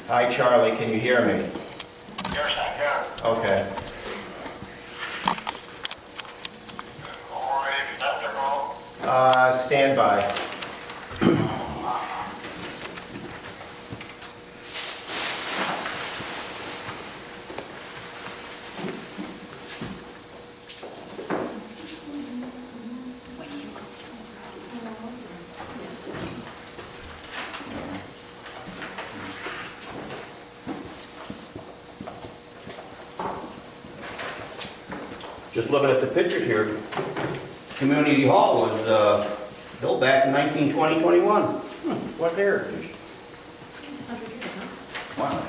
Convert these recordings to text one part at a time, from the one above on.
Hi, Charlie, can you hear me? Yes, I can. Okay. All right, that's a roll. Stand by. Just looking at the pictures here, Community Hall was built back in 1920-21. What heritage? Wow.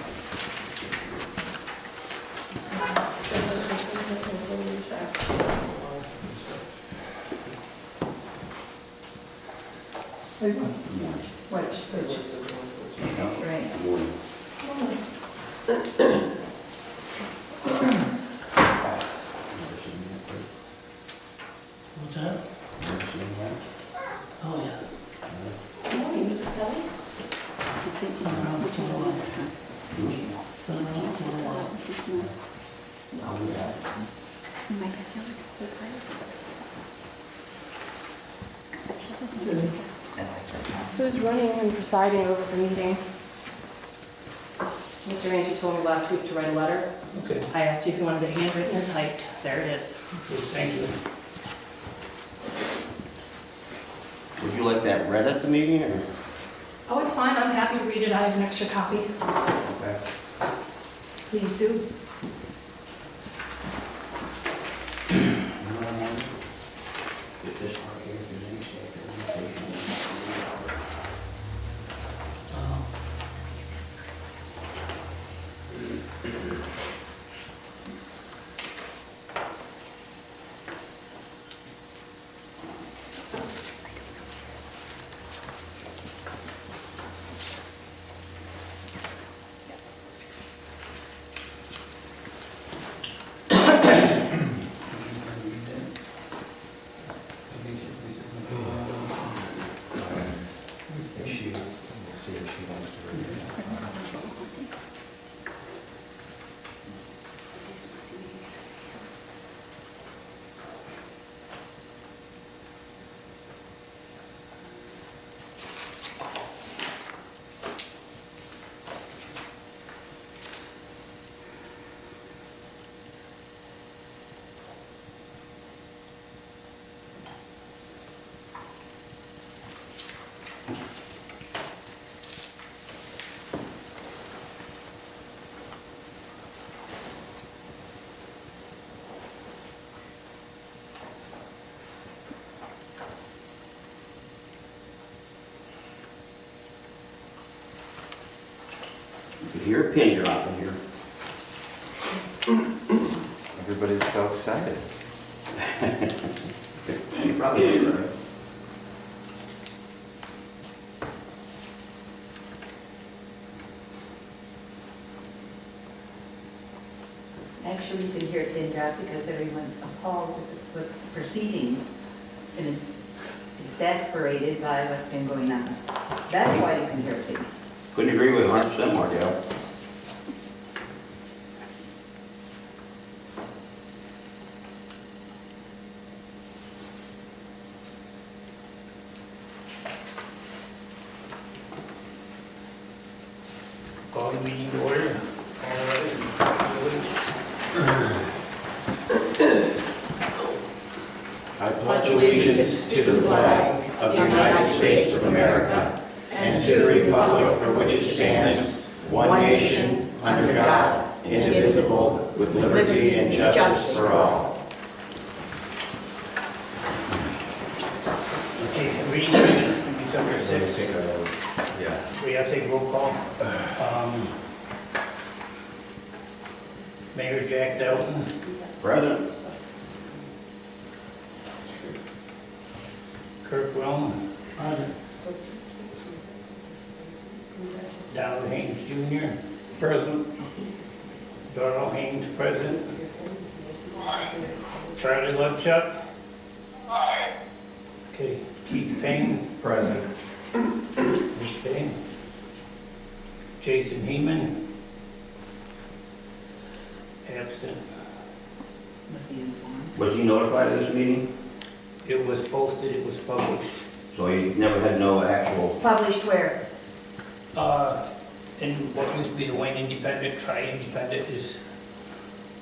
What's that? Oh, yeah. Around to the wall. Around to the wall. Who's running and presiding over the meeting? Mr. Rangy told me last week to write a letter. Okay, I asked you if you wanted it handwritten or typed. There it is. thank you. Would you like that read at the meeting, or? Oh, it's fine. I'm happy to read it. I have an extra copy. Okay. Please do. Get this part here, if there's any statement. We'll see if she wants to read it. You could hear a pin drop in here. Everybody's so excited. You probably did, right? Actually, you can hear it pin drop because everyone's appalled with the proceedings and it's exasperated by what's been going on. That's why you can hear it pin. Couldn't agree with 100%, Markel. Call the meeting to order. I pledge allegiance to the flag of the United States of America and to the republic for which it stands, one nation, under God, indivisible, with liberty and justice for all. Okay, reading the minutes from December 6th. Yeah. We have to take roll call. Mayor Jack Delton, Present. Kirk Wellman, Daryl Haynes Jr., present. Daryl Haynes, present. Charlie Levchak. Okay, Keith Payne. Present. Okay. Jason Heeman. Absent. Was he informed? Was he notified of this meeting? It was posted, it was published. So he never had no actual, Published where? In what used to be the Wayne Independent, Tri-Independent is,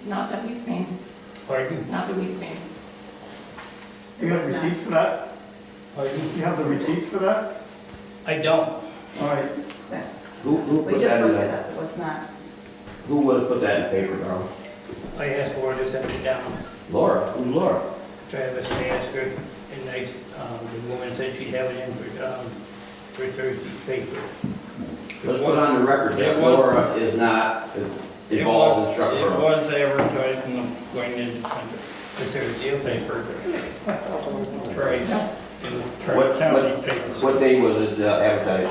Not that we've seen, pardon? not that we've seen. You have receipts for that? Pardon? You have the receipts for that? I don't. All right. who We put just that in looked it the, up, it was not. who would have put that in paper, Darrell? I asked Laura to send it down. Laura, who's Laura? Travis, I asked her, and the woman said she'd have it in for Thursday's paper. Let's put on the record that It was- Laura is not involved in Starrucca It Borough. was advertised in the Wayne Independent, for Thursday paper. Right. It was Tri-County paper. What day was it advertised?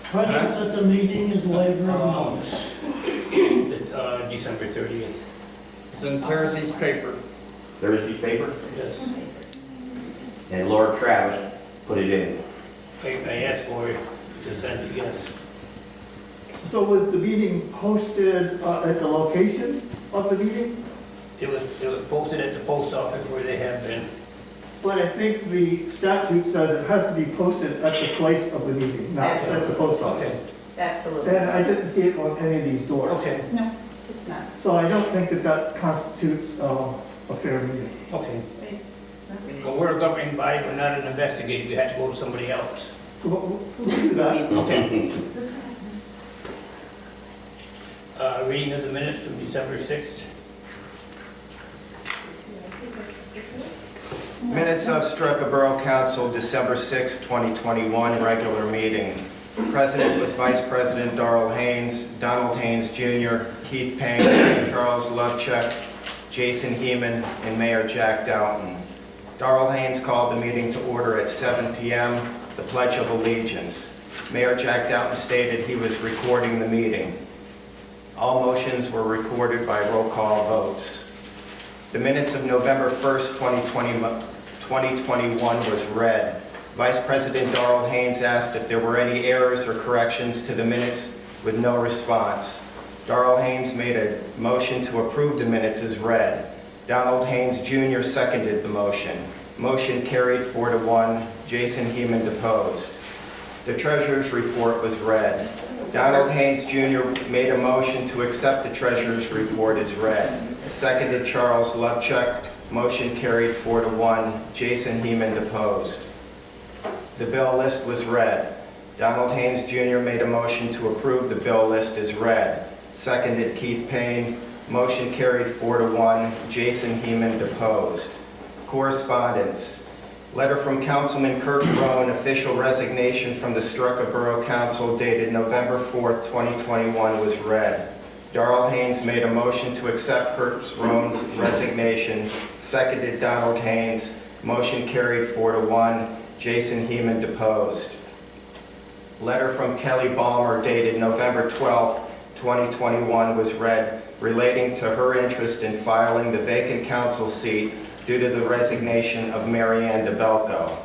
Presence at the meeting is waiver of notice. December 30th. It's in Thursday's paper. Thursday's paper? Yes. And Laura Travis put it in. I asked Laura to send it, yes. So was the meeting posted at the location of the meeting? It was posted at the post office where they have been. But I think the statute says it has to be posted at the place of the meeting, not at the post office. Okay, Absolutely. And I didn't see it on any of these doors. okay, No, it's not. So I don't think that that constitutes a fair meeting. okay. It's not really. But we're a governing body, we're not an investigator, we have to go to somebody else. We'll do that. Okay. Reading of the minutes from December 6th. Minutes of Starrucca Borough Council, December 6, 2021, regular meeting. President was Vice President Daryl Haynes, Donald Haynes Jr., Keith Payne, Charles Levchak, Jason Heeman, and Mayor Jack Doughton. Daryl Haynes called the meeting to order at 7 p.m., the Pledge of Allegiance. Mayor Jack Doughton stated he was recording the meeting. All motions were recorded by roll call votes. The minutes of November 1st, 2021 was read. Vice President Daryl Haynes asked if there were any errors or corrections to the minutes with no response. Daryl Haynes made a motion to approve the minutes as read. Donald Haynes Jr. seconded the motion. Motion carried 4-1. Jason Heeman deposed. The treasurer's report was read. Donald Haynes Jr. made a motion to accept the treasurer's report as read. Seconded Charles Levchak. Motion carried 4-1. Jason Heeman deposed. The bill list was read. Donald Haynes Jr. made a motion to approve the bill list as read. Seconded Keith Payne. Motion carried 4-1. Jason Heeman deposed. Correspondence. Letter from Councilman Kirk Rowan, official resignation from the Starrucca Borough Council dated November 4th, 2021 was read. Daryl Haynes made a motion to accept Kirk Rowan's resignation. Seconded Donald Haynes. Motion carried 4-1. Jason Heeman deposed. Letter from Kelly Balmer dated November 12th, 2021 was read, relating to her interest in filing the vacant council seat due to the resignation of Mary Ann DeBelco.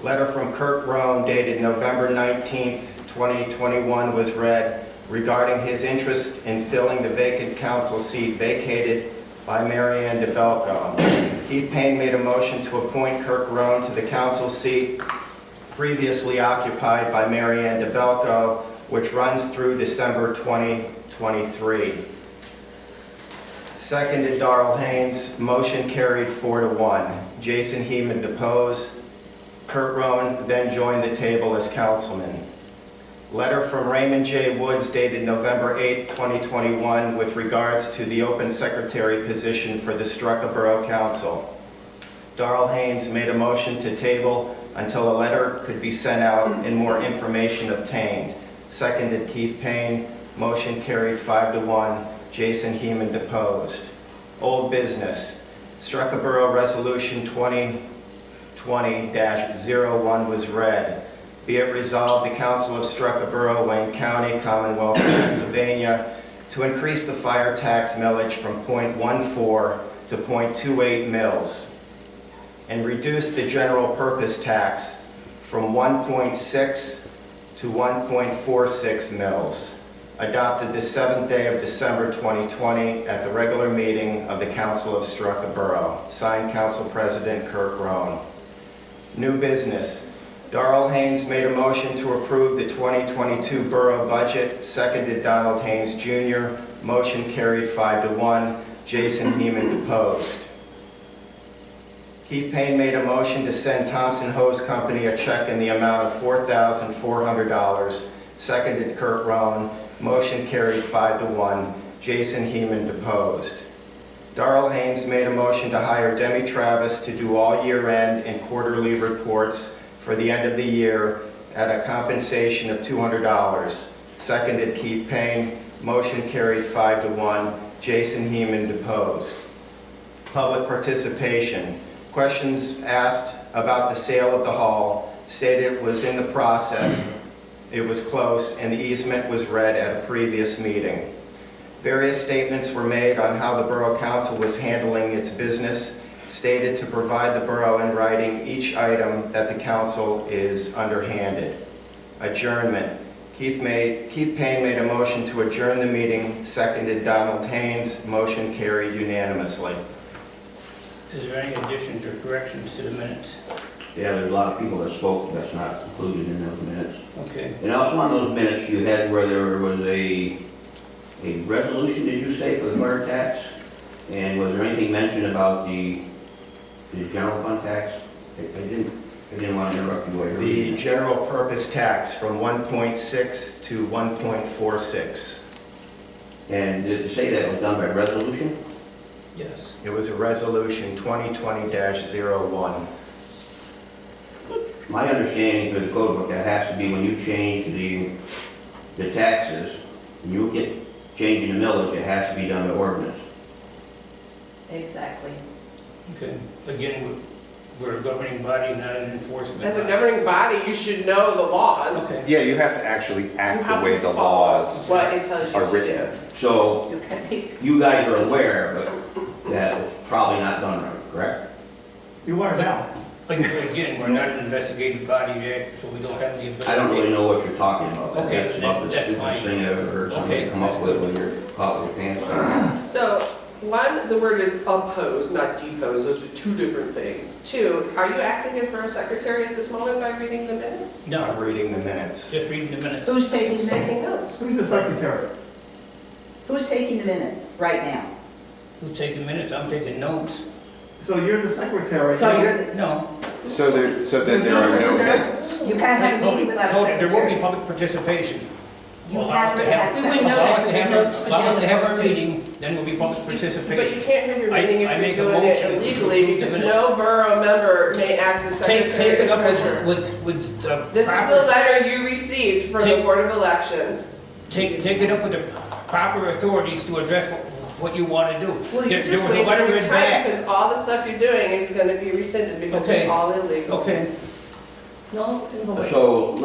Letter from Kirk Rowan dated November 19th, 2021 was read, regarding his interest in filling the vacant council seat vacated by Mary Ann DeBelco. Keith Payne made a motion to appoint Kirk Rowan to the council seat previously occupied by Mary Ann DeBelco, which runs through December 2023. Seconded Daryl Haynes. Motion carried 4-1. Jason Heeman deposed. Kurt Rowan then joined the table as councilman. Letter from Raymond J. Woods dated November 8, 2021 with regards to the open secretary position for the Starrucca Borough Council. Daryl Haynes made a motion to table until a letter could be sent out and more information obtained. Seconded Keith Payne. Motion carried 5-1. Jason Heeman deposed. Old business. Starrucca Borough Resolution 2020-01 was read. Be it resolved, the Council of Starrucca Borough, Wayne County, Commonwealth of Pennsylvania, to increase the fire tax millage from 0.14 to 0.28 mils, and reduce the general purpose tax from 1.6 to 1.46 mils, adopted the 7th day of December 2020 at the regular meeting of the Council of Starrucca Borough. Signed, Council President Kirk Rohn. New business. Daryl Haynes made a motion to approve the 2022 borough budget, seconded Donald Haynes Jr. Motion carried 5-1. Jason Heeman deposed. Keith Payne made a motion to send Thompson Hose Company a check in the amount of $4,400, seconded Kurt Rohn. Motion carried 5-1. Jason Heeman deposed. Daryl Haynes made a motion to hire Demi Travis to do all year-end and quarterly reports for the end of the year at a compensation of $200. Seconded Keith Payne. Motion carried 5-1. Jason Heeman deposed. Public participation. Questions asked about the sale of the hall, stated it was in the process, it was close, and the easement was read at a previous meeting. Various statements were made on how the Borough Council was handling its business, stated to provide the borough in writing each item that the council is underhanded. Adjournment. Keith Payne made a motion to adjourn the meeting, seconded Donald Haynes. Motion carried unanimously. Is there any additions or corrections to the minutes? Yeah, there's a lot of people that spoke that's not included in those minutes. Okay. And also on those minutes you had where there was a resolution, did you say, for the fire tax? And was there anything mentioned about the general fund tax? I didn't want to interrupt you. The general purpose tax from 1.6 to 1.46. And did it say that was done by resolution? Yes. It was a resolution 2020-01. My understanding through the code book, that has to be when you change the taxes, and you get changing the millage, it has to be done by ordinance. Exactly. Okay. Again, we're a governing body, not an enforcement As a body. governing body, you should know the laws. Okay. Yeah, you have to actually You act have the way to the follow laws what it tells you are to written. do. So Okay. you guys are aware, but that it's probably not done right, correct? You are now. But again, we're not an investigative body yet, so we don't have the ability. I don't really know what you're talking about. Okay, That's about the that's stupidest fine. thing I've ever heard somebody Okay, come up that's with good. when you're caught with your pants down. So, one, the word is oppose, not depose. Those are two different things. Two, are you acting as borough secretary at this moment by reading the minutes? I'm No, reading the minutes. just reading the minutes. Who's taking Who's taking minutes? notes? Who's the secretary? Who's taking the minutes right now? Who's taking minutes? I'm taking notes. So you're the secretary. So you're, the- No. So that there are no minutes. you can't have a meeting without a No, there won't be secretary. public participation. You Allow us have to to have- have. We wouldn't know Allow us that to because have, there's no allow us to have our agenda meeting, then will be public But you participation. can't have your meeting I if make a you're doing it motion to illegally, approve the because minutes. no borough member may act as Take secretary it or up treasurer. with the This is the proper, letter you received from the Take- Board of Elections. take it up with the proper authorities to address what you want to do. Well, There you're there just was a wasting letter your in time, back. because all the stuff you're doing is gonna be rescinded because Okay. it's all illegal. Okay, No, void. So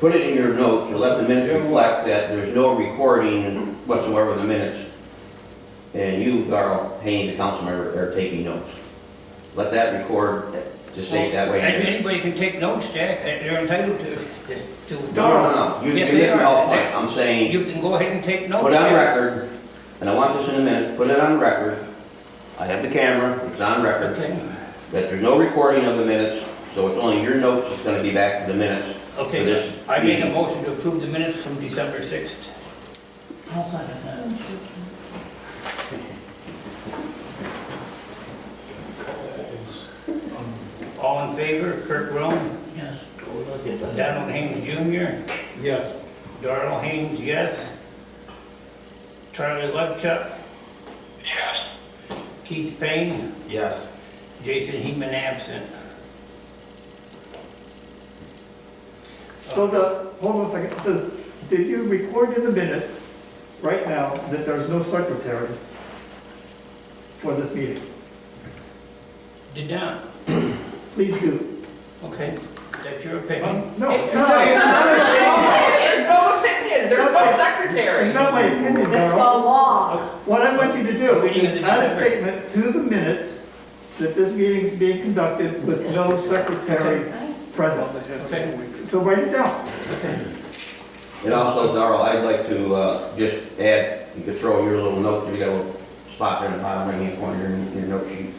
put it in your notes, or let the minutes reflect that there's no recording whatsoever of the minutes. And you, Darrell Haynes, the council member, are taking notes. Let that record to state that way. anybody can take notes, Jack, they're entitled to. No. You Yes, can they make me are. all point. I'm saying, You can go ahead and take notes. put it on record, and I want this in a minute, put it on record. I have the camera, it's on record, Okay, that there's no recording of the minutes, so it's only your notes that's gonna be back to the minutes. For okay, this I make a meeting. motion to approve the minutes from December 6th. I'll second that. All in favor, Kirk Rohn, Yes. Donald Haynes Jr., Yes. Darrell Haynes, yes. Charlie Levchak, Yes. Keith Payne, Yes. Jason Heeman absent. So hold on a second. Did you record in the minutes right now that there's no secretary for this meeting? Did not, Please do. okay, that's your opinion. No, It's it's no, not. it's not an opinion. There's no opinion, there's no secretary. It's not my opinion, That's Darrell. the law. What I want you to do Meeting is is in add a December. statement to the minutes that this meeting is being conducted with no secretary present. Okay, So write it down. okay. And also, Darrell, I'd like to just add, you could throw your little note, you got a little spot there in the bottom right-hand corner in your note sheet.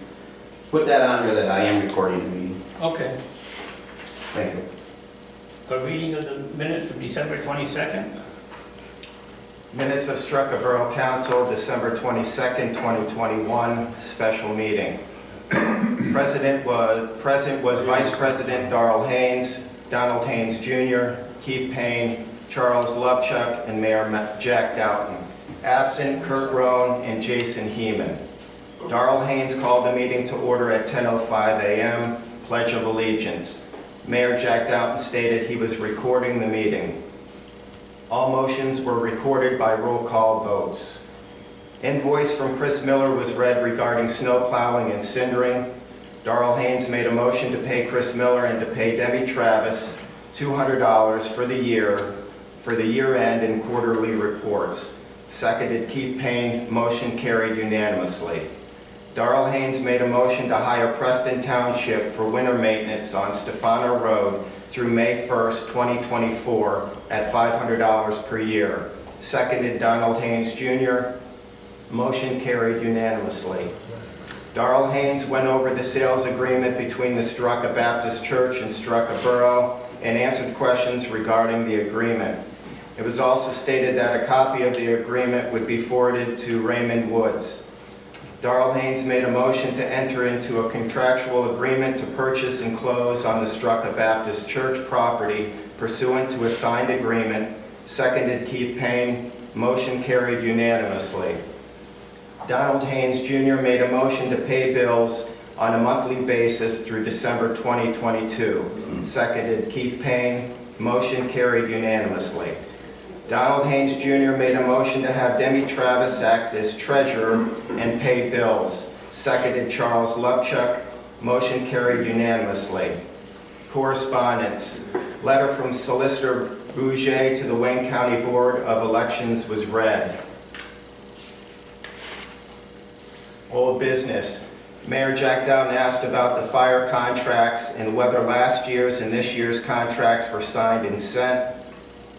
Put that on there that I am recording the meeting. Okay. Thank you. A reading of the minutes of December 22nd. Minutes of Starrucca Borough Council, December 22nd, 2021, special meeting. Present was Vice President Daryl Haynes, Donald Haynes Jr., Keith Payne, Charles Levchak, and Mayor Jack Doughton. Absent, Kurt Rohn and Jason Heeman. Daryl Haynes called the meeting to order at 10:05 a.m., Pledge of Allegiance. Mayor Jack Doughton stated he was recording the meeting. All motions were recorded by roll call votes. Invoice from Chris Miller was read regarding snow plowing and cindering. Daryl Haynes made a motion to pay Chris Miller and to pay Demi Travis $200 for the year end and quarterly reports. Seconded Keith Payne, motion carried unanimously. Daryl Haynes made a motion to hire Preston Township for winter maintenance on Stefano Road through May 1st, 2024 at $500 per year. Seconded Donald Haynes Jr., motion carried unanimously. Daryl Haynes went over the sales agreement between the Starrucca Baptist Church and Starrucca Borough and answered questions regarding the agreement. It was also stated that a copy of the agreement would be forwarded to Raymond Woods. Daryl Haynes made a motion to enter into a contractual agreement to purchase and close on the Starrucca Baptist Church property pursuant to a signed agreement. Seconded Keith Payne, motion carried unanimously. Donald Haynes Jr. made a motion to pay bills on a monthly basis through December 2022. Seconded Keith Payne, motion carried unanimously. Donald Haynes Jr. made a motion to have Demi Travis act as treasurer and pay bills. Seconded Charles Levchak, motion carried unanimously. Correspondence. Letter from Solicitor Bouget to the Wayne County Board of Elections was read. Old business. Mayor Jack Doughton asked about the fire contracts and whether last year's and this year's contracts were signed and sent.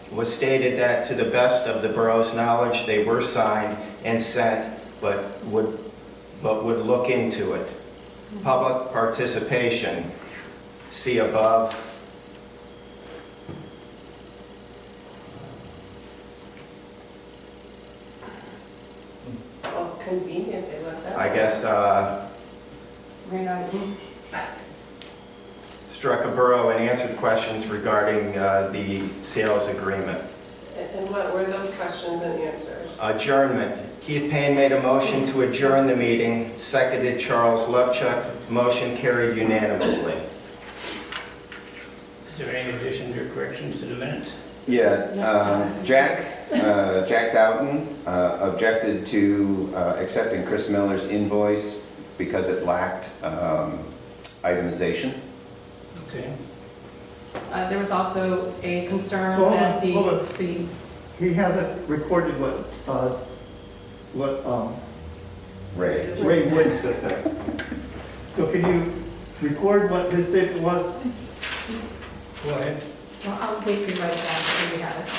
It was stated that to the best of the borough's knowledge, they were signed and sent, but would look into it. Public participation. See above. Well, convenient they left that. I guess Starrucca Borough and answered questions regarding the sales agreement. And what were those questions and answers? Adjournment. Keith Payne made a motion to adjourn the meeting. Seconded Charles Levchak. Motion carried unanimously. Is there any additions or corrections to the minutes? Yeah, Jack Doughton objected to accepting Chris Miller's invoice because it lacked itemization. Okay. There was also a concern Hold that on, hold on. the He hasn't recorded what Ray. Ray Woods just said. So can you record what his statement was? Go ahead. well, I'll wait for you right back so we have it.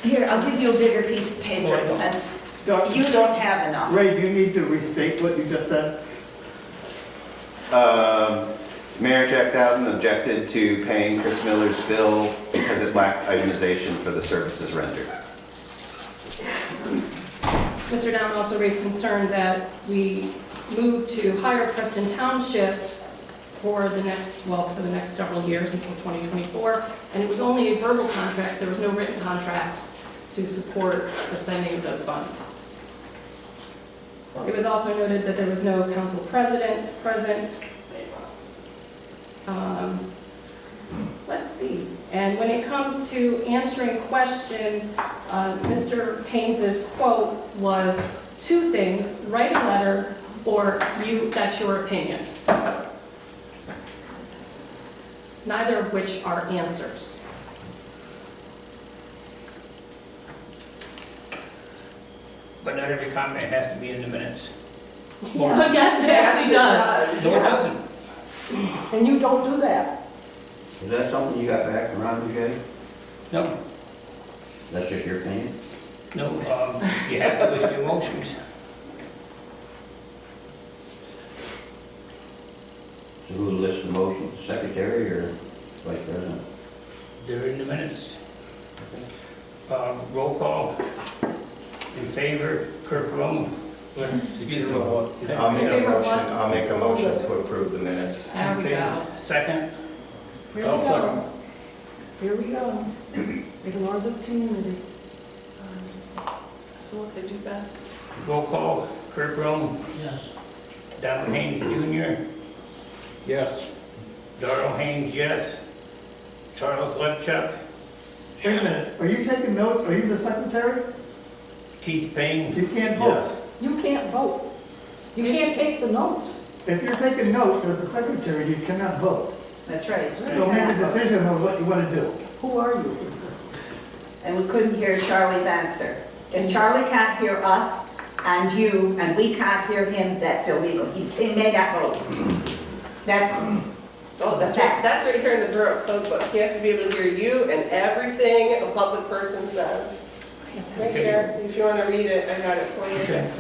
Here, I'll give you a bigger piece of paper since you don't have enough. Ray, do you need to restate what you just said? Mayor Jack Doughton objected to paying Chris Miller's bill because it lacked itemization for the services rendered. Mr. Down also raised concern that we move to hire Preston Township for the next several years until 2024, and it was only a verbal contract, there was no written contract to support the spending of those funds. It was also noted that there was no council president present. Let's see. And when it comes to answering questions, Mr. Haynes' quote was two things: write a letter, or that's your opinion. Neither of which are answers. But not every comment has to be in the minutes. Yes, it actually does. No, it doesn't. And you don't do that. Is that something you got back from Ron Boucher? No. That's just your opinion? No, you have to list your motions. So who lists the motion, secretary or vice president? They're in the minutes. Roll call. In favor, Kirk Romo. Excuse me. I'll make a motion to approve the minutes. There we go. Second. Here we I'll go. Here we go. Ignore the community. So what they do best. Roll call. Kirk Romo. Yes. Daryl Haynes Jr. Yes. Daryl Haynes, yes. Charles Levchak. Wait a minute, are you taking notes? Are you the secretary? Keith Payne. You can't vote. Yes. You can't vote. You can't take the notes. If you're taking notes as a secretary, you cannot vote. That's right. So make a decision on what you want to do. Who are you? And we couldn't hear Charlie's answer. If Charlie can't hear us and you, and we can't hear him, that's illegal. He made that vote. That's, Oh, that's right here in the Borough Code Book. He has to be able to hear you and everything a public person says. Right Okay. here, if you want to read it, I got it for you. Okay.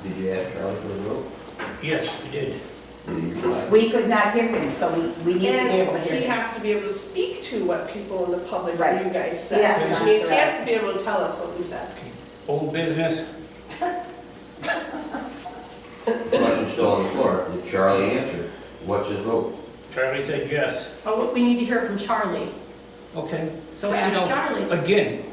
Did you ask Charlie for the vote? Yes, you did. Did he reply? we could not hear him, so we need to be able to And hear he him. has to be able to speak to what people in the public, Right. you guys said. Yes, Which that's means he right. has to be able to tell us what we said. Old business. Question's still on the floor. Did Charlie answer? What's his vote? Charlie said yes. Oh, we need to hear from Charlie. Okay. So ask You know, Charlie. Again,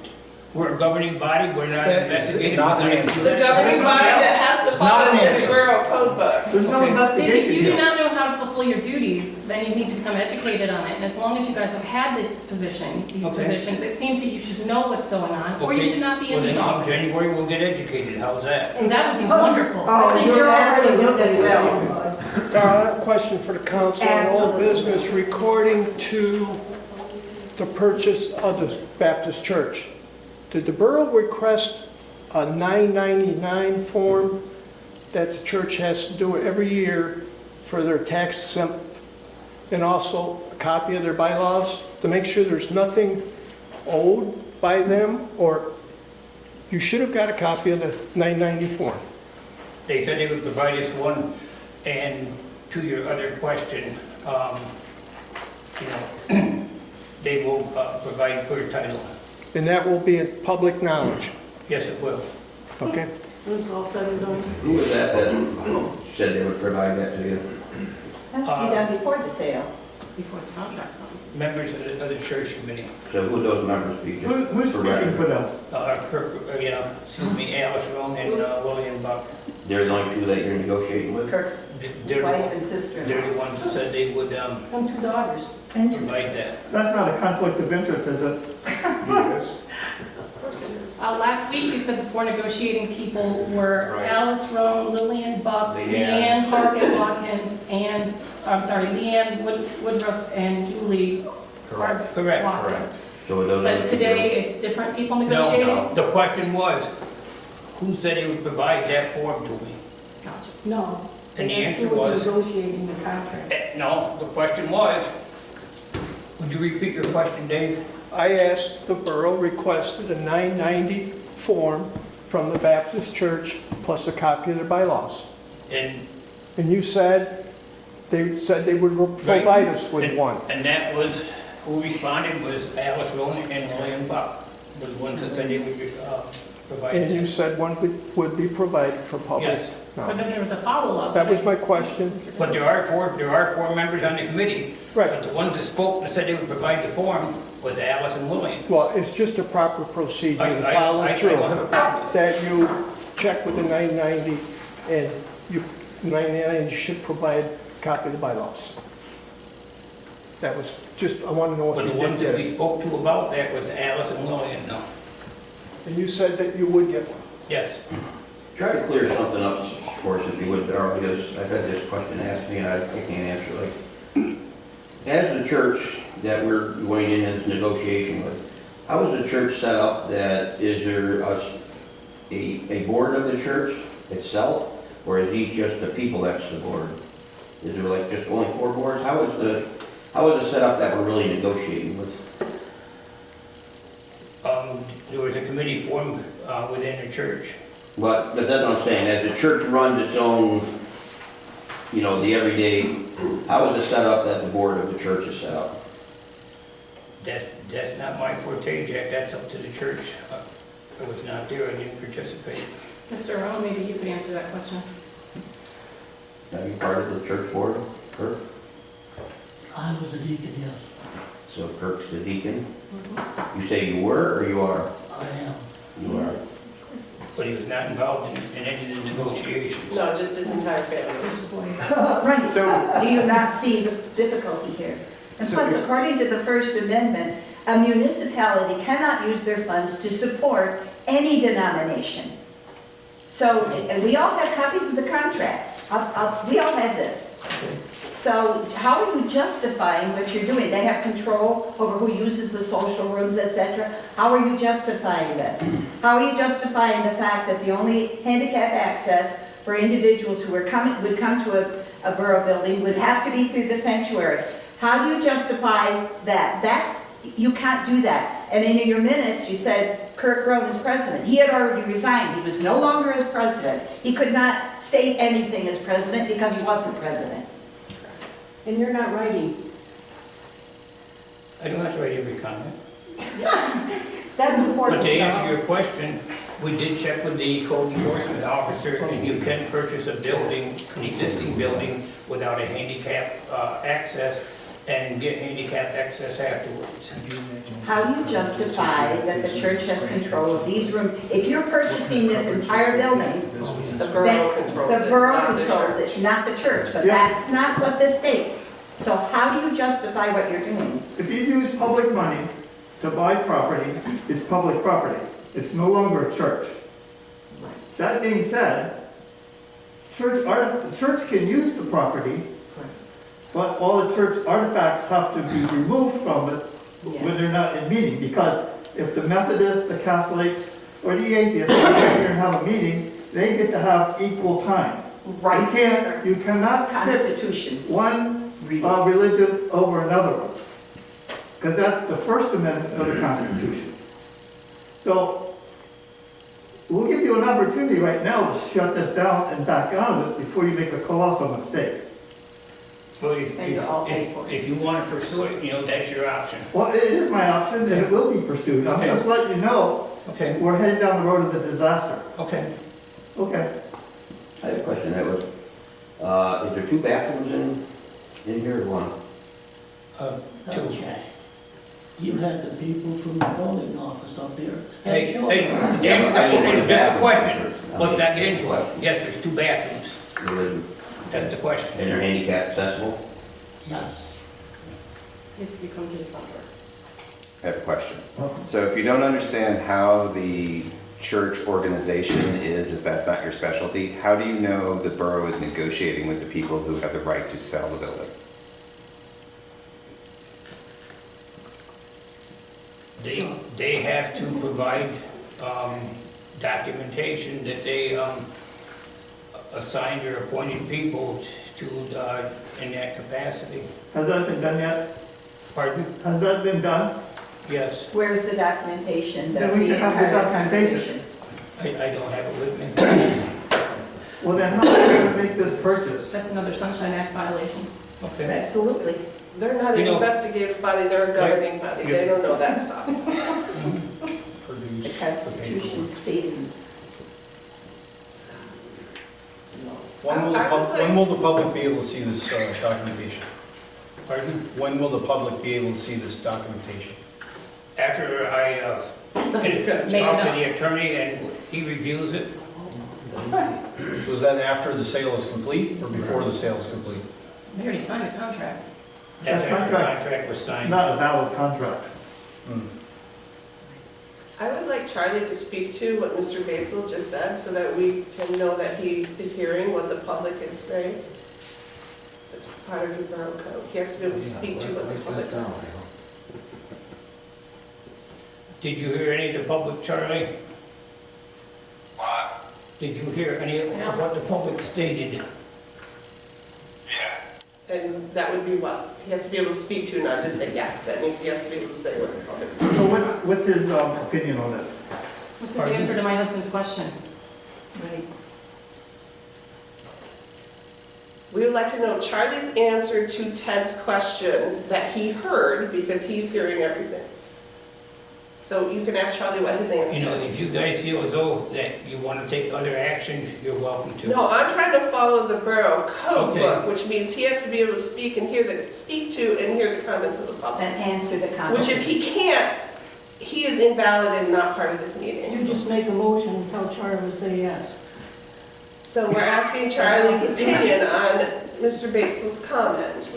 we're a governing body, we're not That is investigating. not we're an gonna- answer. The governing body that has to It's not follow an this answer. Borough Code Book. There's no Okay. If investigation you do here. not know how to fulfill your duties, then you need to become educated on it. And as long as you guys have had this position, these Okay. positions, it seems that you should know what's going on, or you Okay. should not be Well, in then these come offices. January, we'll get educated, how's that? And that would be wonderful. Oh, you're absolutely well. Darrell, I have a question for the council on old Absolutely. business, recording to the purchase of the Baptist Church. Did the borough request a 999 form that the church has to do every year for their tax exempt, and also a copy of their bylaws to make sure there's nothing owed by them? Or you should have got a copy of the 990 form. They said they would provide us one, and to your other question, they will provide clear title. And that will be in public knowledge, Yes, it will. okay? It's all said and done. Who was that said they would provide that to you? Has to be done before the sale. Before the contract's on. Members of the church committee. So who would those members be? Just Who's for speaking record. for them? Excuse me, Alice Roan and William Buck. They're the only two that you're negotiating with? Kirk's They're wife and the sister-in-law. ones that said they would And 2 daughters. provide that. That's not a conflict of interest, is it? Yes. Last week, you said the 4 negotiating people were Right. Alice Roan, Lillian Buck, Leanne. Leanne Hargett Watkins, and, Leanne Woodruff and Julie Correct. Correct. Watkins. Correct. So would those But other two today, it's different people No, negotiating? the question was, who said they would provide that form to me? Gotcha. No. And the They answer were was- negotiating the contract. No, the question was, would you repeat your question, Dave? I asked the borough, requested a 990 form from the Baptist Church plus a copy of their bylaws. And And you said they would provide us with and- one. And that was, who responded was Alice Rowan and William Buck, was the ones that said they would provide And you that. said one would be provided for public Yes. But knowledge. then there was a follow-up. That was my question. But there are four members on the committee. Right. But the ones that spoke and said they would provide the form was Alice and William. Well, it's just a proper procedure I to follow don't through. have a problem. That you check with the 990 and 990 should provide a copy of the bylaws. That was just, I want to know But if the you ones did that get we it. spoke to about that was Alice and William, no. And you said that you would get one. Yes. Try to clear something up for us if you would, Darrell, because I've had this question asked me and I can't answer it. Like, as the church that we're going in as negotiation with, how is the church set up? That is there a board of the church itself, or is these just the people that's the board? Is there like just only 4 boards? How is it set up that we're really negotiating with? There was a committee formed within the church. But that's what I'm saying, as the church runs its own, you know, the everyday, how is it set up that the board of the church is set up? That's not my forte, Jack, that's up to the church. I was not there, I didn't participate. Mr. Earl, maybe you could answer that question. Are you part of the church board, Kirk? I was a deacon, yes. So Kirk's the deacon? You say you were or you are? I am. You are. But he was not involved in any of the negotiations. No, just his entire family. Right, So- do you not see the difficulty here? And plus, according to the First Amendment, a municipality cannot use their funds to support any denomination. So, and we all have copies of the contract. We all have this. So how are you justifying what you're doing? They have control over who uses the social rooms, etc. How are you justifying this? How are you justifying the fact that the only handicap access for individuals who would come to a borough building would have to be through the sanctuary? How do you justify that? You can't do that. And in your minutes, you said Kirk Rohn is president. He had already resigned. He was no longer as president. He could not state anything as president because he wasn't president. And you're not writing. I don't have to write every comment. That's important. But to answer your question, we did check with the code enforcement officer, and you can purchase a building, an existing building, without a handicap access, and get handicap access afterwards. How do you justify that the church has control of these rooms? If you're purchasing this entire building, The borough then controls it. the borough not the controls church. it, not the church. But Yeah. that's not what this states. So how do you justify what you're doing? If you use public money to buy property, it's public property. It's no longer a church. That being said, the church can use the property, but all the church artifacts have to be removed from it when they're not in meeting. Because if the Methodists, the Catholics, or the atheists come here and have a meeting, they get to have equal time. Right. You cannot pit Constitution. one religion over another one. Because that's the First Amendment of the Constitution. So, we'll give you an opportunity right now to shut this down and back out of it before you make a colossal mistake. Well, And you're all paid for it. if you want to pursue it, you know, that's your option. Well, it is my option, and it will be pursued. I'm Okay. just letting you know, Okay, we're headed down the road of a disaster. okay. Okay. I had a question that was, is there 2 bathrooms in here or one? Two. Okay. You had the people from the building office up there. Hey, Show hey, them. answer but I didn't the, get just a that. question. Let's not get into it. Yes, there's 2 bathrooms. That's the question. And they're handicap accessible? Yes. If you come to the front door. I have a question. So if you don't understand how the church organization is, if that's not your specialty, how do you know the borough is negotiating with the people who have the right to sell the building? They have to provide documentation that they assigned or appointed people to in that capacity. Has that been done yet? Pardon? Has that been done? Yes, Where's the documentation? that Then we should have the entire documentation. I don't have it with me. Well, then how are you going to make this purchase? That's another Sunshine Act violation. Okay. Absolutely. They're not You an know- investigative body, they're a governing body, they don't know that stuff. The Constitution stated. When will the public be able to see this documentation? Pardon? When will the public be able to see this documentation? After I Make talk it to up. the attorney and he reviews it, Was that after the sale is complete or before the sale is complete? They already signed a contract. that's That after the contract- contract was signed. Not a valid contract. I would like Charlie to speak to what Mr. Batzel just said, so that we can know that he is hearing what the public is saying. It's part of the borough code, he has to be able to speak to what the public's saying. Did you hear any of the public, Charlie? What? Did you hear any of what the public stated? Yeah. And that would be what? He has to be able to speak to, not just say yes. That means he has to be able to say what the public's doing. So what's his opinion on this? What's the answer to my husband's question? Right. We would like to know Charlie's answer to Ted's question that he heard, because he's hearing everything. So you can ask Charlie what his answer You know, is. if you guys feel as though that you want to take other action, you're welcome to. No, I'm trying to follow the borough code Okay. book, which means he has to be able to speak and speak to and hear the comments of the public. And answer the comments. Which if he can't, he is invalid and not part of this meeting. You just make a motion and tell Charlie to say yes. So we're asking Charlie's opinion on Mr. Batzel's comment,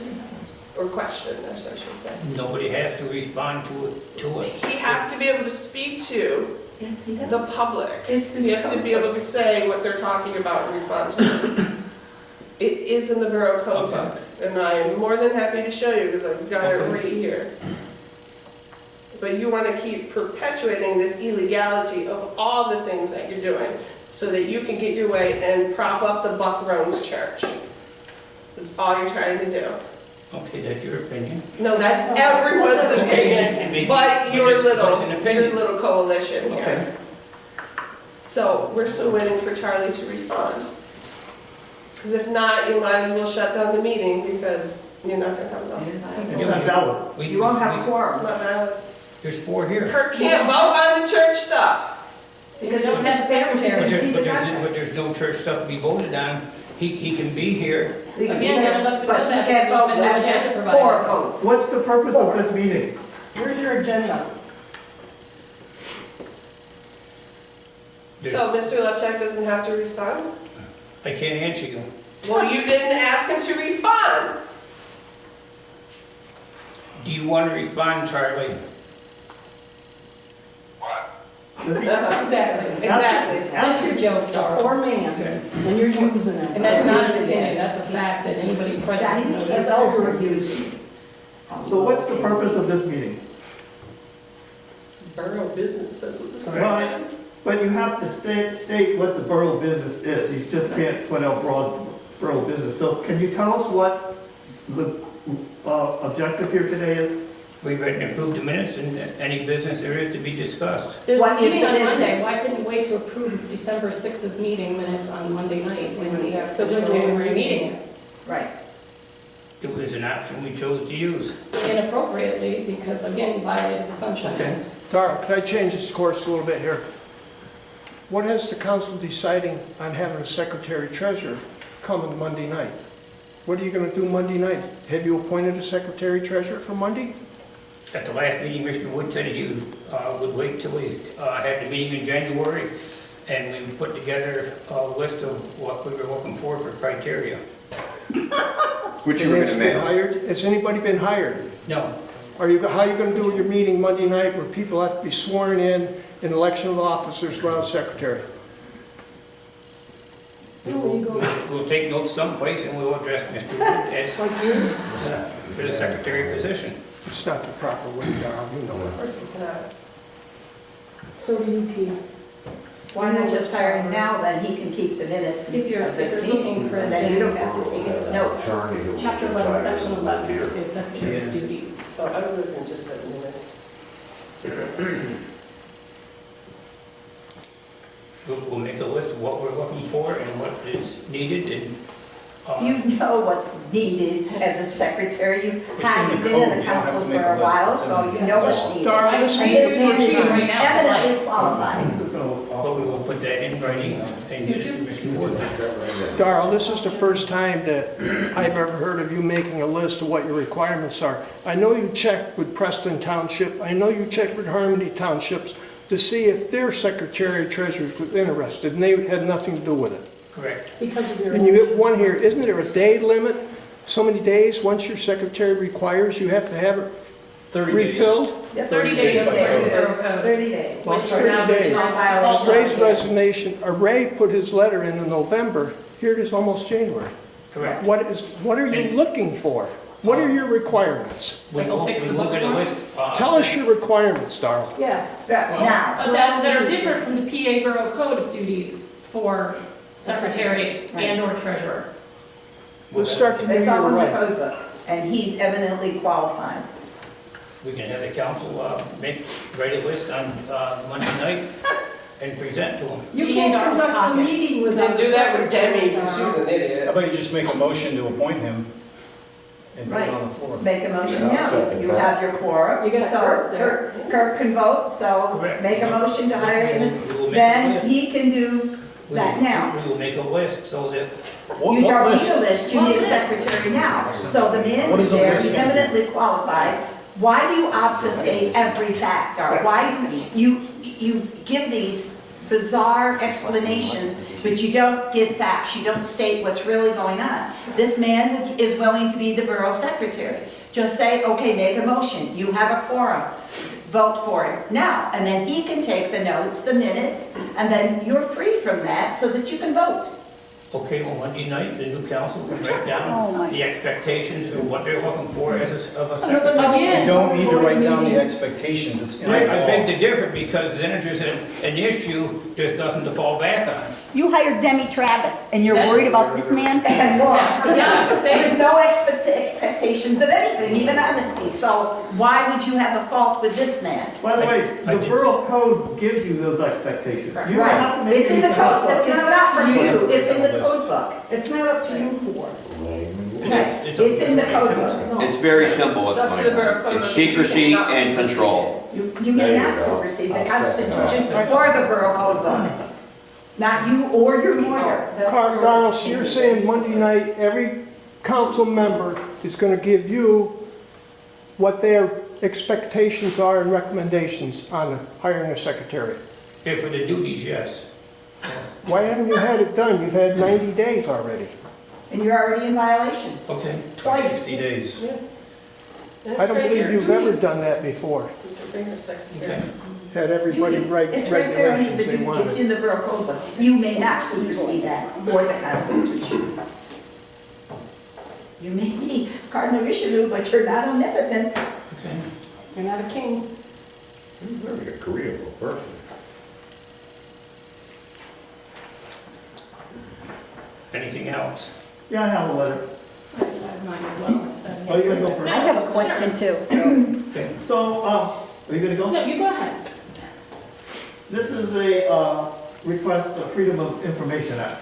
or question, or so I should say. Nobody has to respond to it. He has to be able to speak to Yes, he does. the public. It's in He the has to code be able book. to say what they're talking about and respond to it. It is in the borough code Okay. book, and I am more than happy to show you, because I've got it Okay. right here. But you want to keep perpetuating this illegality of all the things that you're doing, so that you can get your way and prop up the Buck Rose Church. That's all you're trying to do. Okay, that's your opinion. No, that's everyone's opinion, but your What's an opinion? little coalition Okay. here. So we're still waiting for Charlie to respond. Because if not, you might as well shut down the meeting, because you're not gonna have enough. It's not valid. You won't have a It's quorum. not valid. There's 4 here. Kirk can't vote on the church stuff. Because we don't have a secretary. But there's no church stuff to be voted on. He can be here. Again, none of us would know But that you can't because vote there's been no with agenda 4 provided. votes. What's the purpose of this meeting? Where's your agenda? So Mr. Levchak doesn't have to respond? I can't answer you. Well, you didn't ask him to respond. Do you want to respond, Charlie? Exactly. Exactly. That's your joke, Darrell. Poor man, and you're using it. And that's not an opinion, that's a fact that anybody present can It's notice. overused. So what's the purpose of this meeting? Borough business, that's what this is. Well, but you have to state what the borough business is. You just can't put out broad borough business. So can you tell us what the objective here today is? We've read and approved the minutes and any business there is to be discussed. There's What a is meeting the on business? Monday, why couldn't you wait to approve December 6th meeting minutes on Monday night when the official Original January meeting is? Right. It was an option we chose to use. Inappropriately, because again, you violated the sunshine Okay. law. Darrell, can I change this course a little bit here? What has the council deciding on having a secretary-treasurer come on Monday night? What are you going to do Monday night? Have you appointed a secretary-treasurer for Monday? At the last meeting, Mr. Wood said you would wait till we had the meeting in January, and we put together a list of what we were looking for criteria. Which you were Has gonna been mail. hired? Has anybody been hired? No, How are you going to do your meeting Monday night where people have to be sworn in and election of officers around secretary? we'll take notes someplace and we'll address Mr. Wood as for the secretary position. It's not the proper way, Darrell, you know Of it. course you cannot. So do you, Keith. Why not just hire him now, then he can keep the minutes of If you're this looking, meeting, Chris, and then you don't have to take his notes. Chapter 11, section 11 is secretary's duties. Oh, I was looking just at minutes. We'll make a list of what we're looking for and what is needed and. You know what's needed as a secretary. You haven't been in the council for a while, so you know what's needed. Darrell, I this agree is, with you right now. Evidently qualified. But we will put that in writing and get it to Mr. Wood. Darrell, this is the first time that I've ever heard of you making a list of what your requirements are. I know you checked with Preston Township, I know you checked with Harmony Townships to see if their secretary treasurer was interested, and they had nothing to do with it. Correct. Because of your. And you hit one here, isn't there a day limit? So many days, once your secretary requires, you have to have it 30 days. refilled? 30 days of the borough code. 30 days. Well, Which are now 30 days. default Ray's days. resignation, Ray put his letter in November, here it is almost January. Correct. What are you looking for? What are your requirements? We will Fix the get a books list. Tell us your requirements, Darrell. Yeah. Now. But that are different from the PA Borough Code of duties for secretary and or treasurer. Let's start the new It's year all in the right. code book. and he's eminently qualified. We can have the council write a list on Monday night and present to them. You can't conduct the meeting without. Do that with Demi, because she's an How idiot. about you just make a motion to appoint him and put it on the floor? Make a motion now. You have your quorum. You got So Kurt there. Kurt can vote, so Correct. make a motion to hire him. We will make a Then list. he can do that now. We will make a list so that, You What don't need list? a list, you need a secretary now. So the man What is is a there, list he's gonna do? eminently qualified. Why do you obfuscate every fact, Darrell? Why do you give these bizarre explanations, but you don't give facts, you don't state what's really going on? This man is willing to be the borough secretary. Just say, okay, make a motion, you have a quorum, vote for him now. And then he can take the notes, the minutes, and then you're free from that so that you can vote. okay, well, Monday night, the new council can write Oh, down my. the expectations of what they're looking for as of a But secretary. again. You don't need to write down the meeting- expectations, it's in I the beg law. to differ because then if there's an issue, there's nothing to fall back on. You hired Demi Travis, and you're That's- worried about this man? And lost, For God's sake. with no expectations of anything, even honesty. So why would you have a fault with this man? By the way, I the did- borough code gives you those expectations. You don't have to Right, make it's in the anything code, up. it's not for you, it's in the code book. It's not up to you for. Right, It's it's up to in the the code council. book. It's very simple, It's up to the borough code. it's secrecy and control. You may not supersede the Constitution or the borough code book. Not you or your lawyer. Darrell, so you're saying Monday night, every council member is gonna give you what their expectations are and recommendations on hiring a secretary? If for the duties, yes. Why haven't you had it done? You've had 90 days already. And you're already in violation, Okay. twice. 60 days. I don't believe you've ever done that before. Mr. Finger, secretary. Okay. Had everybody write It's right there, regulations they it's wanted. in the borough code book. You may not supersede that or the Constitution. You may be Cardinal Richelieu, but you're not omnipotent. Okay. You're not a king. Very agreeable person. Anything else? Yeah, I have a letter. I have mine as well. Oh, you're gonna go first? I have a question too, so. Okay. So, are you gonna go? No, you go ahead. This is a request, the Freedom of Information Act.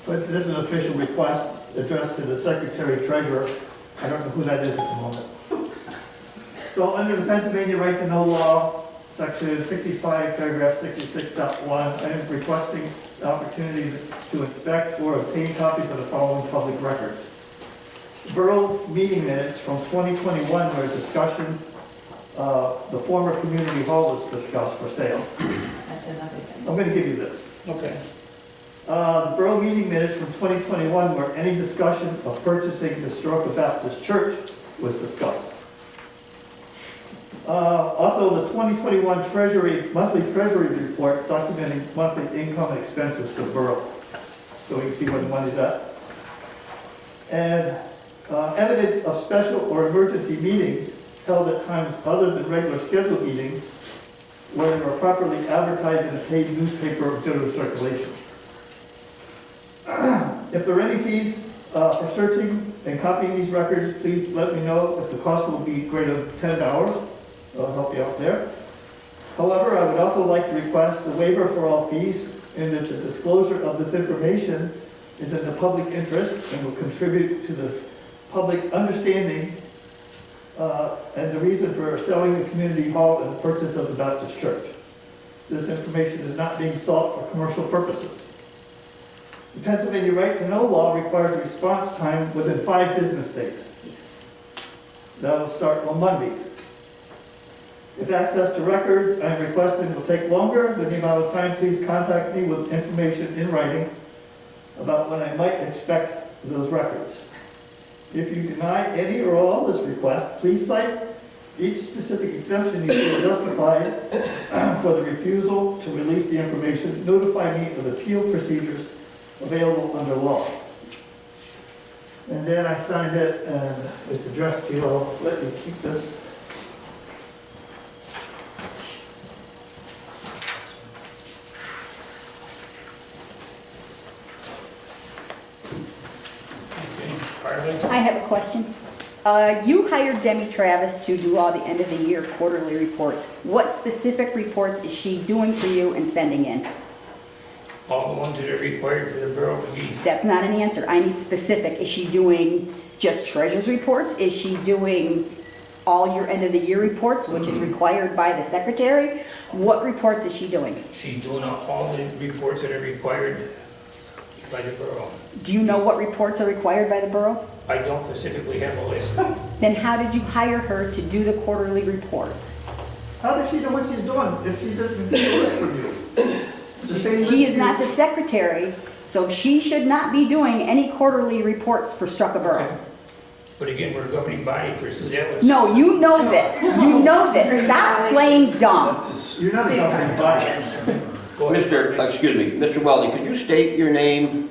But this is an official request addressed to the Secretary Treasurer. I don't know who that is at the moment. So under the Pennsylvania Right to Know Law, Section 65, paragraph 66.1, I am requesting opportunities to inspect or obtain copies of the following public records. Borough meeting minutes from 2021 where a discussion, the former community hall was discussed for sale. That's another thing. I'm going to give you this. Okay. The borough meeting minutes from 2021 where any discussion of purchasing the Starrucca Baptist Church was discussed. Also, the 2021 monthly treasury report documenting monthly income and expenses for the borough. So you can see where the money's at. And evidence of special or emergency meetings held at times other than regular scheduled meetings where they were properly advertised in a paid newspaper of general circulation. If there are any fees for searching and copying these records, please let me know. If the cost will be greater than $10, I'll help you out there. However, I would also like to request a waiver for all fees and that the disclosure of this information is in the public interest and will contribute to the public understanding and the reason for selling the community hall and the purchase of the Baptist church. This information is not being sought for commercial purposes. The Pennsylvania Right to Know law requires a response time within 5 business days. That will start on Monday. If access to records I'm requesting will take longer than the amount of time, please contact me with information in writing about when I might expect those records. If you deny any or all this request, please cite each specific exemption you feel justified for the refusal to release the information. Notify me of the appeal procedures available under law. And then I signed it, and it's addressed to you. I'll let you keep this. Okay. Charlie? I have a question. You hired Demi Travis to do all the end of the year quarterly reports. What specific reports is she doing for you and sending in? All the ones that are required for the borough to be. That's not an answer. I need specific. Is she doing just treasurer's reports? Is she doing all your end of the year reports, which is required by the secretary? What reports is she doing? She's doing all the reports that are required by the borough. Do you know what reports are required by the borough? I don't specifically have a list. Then how did you hire her to do the quarterly reports? How does she know what she's doing if she doesn't get a list from you? The same list She is you- not the secretary, so she should not be doing any quarterly reports for Starrucca Borough. But again, we're a governing body, pursue that was. No, you know this. You know this. Stop playing dumb. You're not a governing body. Go ahead. Mr. Weldy, could you state your name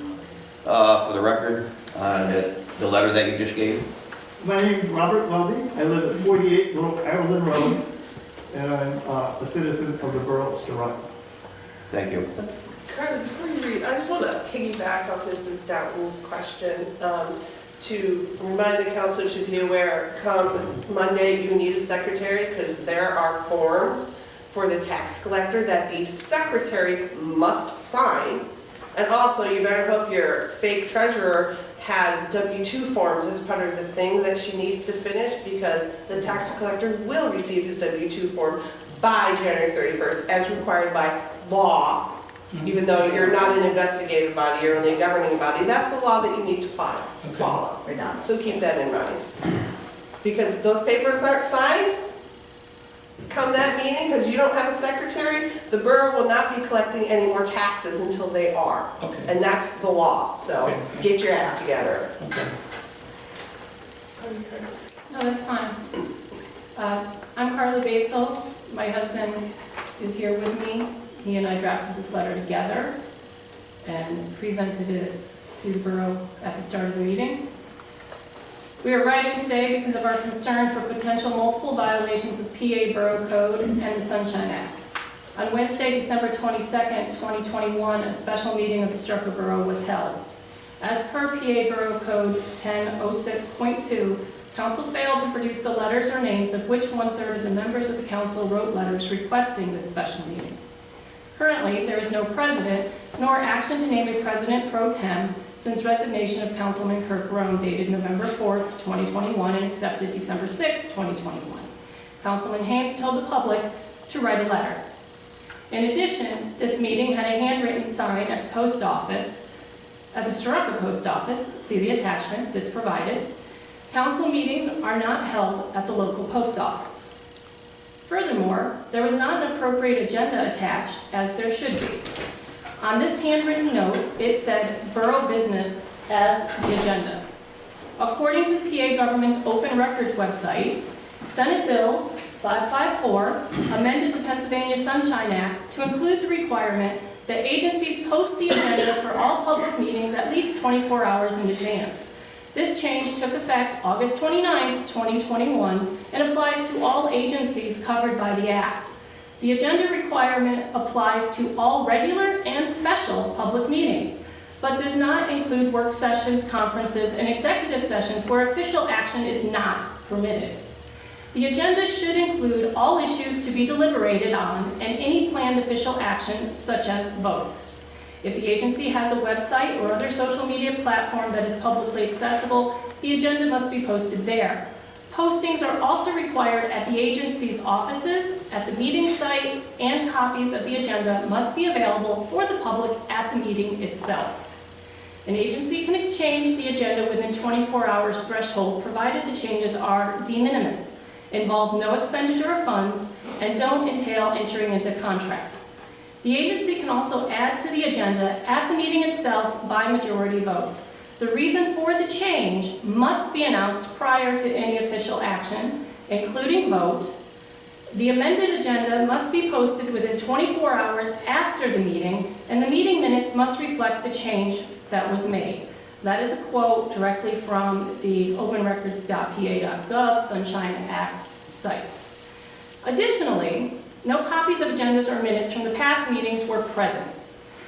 for the record on the letter that you just gave? My name's Robert Weldy. I live at 48 Little Ireland Road, and I'm a citizen of the borough of Starrucca. Thank you. Carla, before you read, I just want to piggyback off Mrs. Downton's question to remind the council to be aware, come Monday, you need a secretary because there are forms for the tax collector that the secretary must sign. And also, you better hope your fake treasurer has W-2 forms as part of the thing that she needs to finish because the tax collector will receive his W-2 form by January 31st as required by law. Even though you're not an investigative body, you're only a governing body, that's the law that you need to follow. So keep that in mind. Because those papers aren't signed, come that meeting, because you don't have a secretary, the borough will not be collecting any more taxes until they are. Okay. And that's the law, so Okay. get your act together. Okay. Sorry, Carla. No, that's fine. I'm Carly Batzel. My husband is here with me. He and I drafted this letter together and presented it to the borough at the start of the meeting. We are writing today because of our concern for potential multiple violations of PA Borough Code and the Sunshine Act. On Wednesday, December 22nd, 2021, a special meeting of the Starrucca Borough was held. As per PA Borough Code 1006.2, council failed to produce the letters or names of which 1/3 of the members of the council wrote letters requesting this special meeting. Currently, there is no president, nor action to name a president pro tem since resignation of Councilman Kirk Roan dated November 4th, 2021 and accepted December 6th, 2021. Councilman Haynes told the public to write a letter. In addition, this meeting had a handwritten sign at the post office, at the Starrucca post office, see the attachments, it's provided. Council meetings are not held at the local post office. Furthermore, there was not an appropriate agenda attached, as there should be. On this handwritten note, it said Borough Business as the agenda. According to the PA government's Open Records website, Senate Bill 554 amended the Pennsylvania Sunshine Act to include the requirement that agencies post the agenda for all public meetings at least 24 hours in advance. This change took effect August 29, 2021, and applies to all agencies covered by the Act. The agenda requirement applies to all regular and special public meetings, but does not include work sessions, conferences, and executive sessions where official action is not permitted. The agenda should include all issues to be deliberated on and any planned official action, such as votes. If the agency has a website or other social media platform that is publicly accessible, the agenda must be posted there. Postings are also required at the agency's offices, at the meeting site, and copies of the agenda must be available for the public at the meeting itself. An agency can exchange the agenda within 24 hours threshold, provided the changes are de minimis, involve no expenditure of funds, and don't entail entering into contract. The agency can also add to the agenda at the meeting itself by majority vote. The reason for the change must be announced prior to any official action, including vote. The amended agenda must be posted within 24 hours after the meeting, and the meeting minutes must reflect the change that was made. That is a quote directly from the openrecords.pa.gov Sunshine Act site. Additionally, no copies of agendas or minutes from the past meetings were present.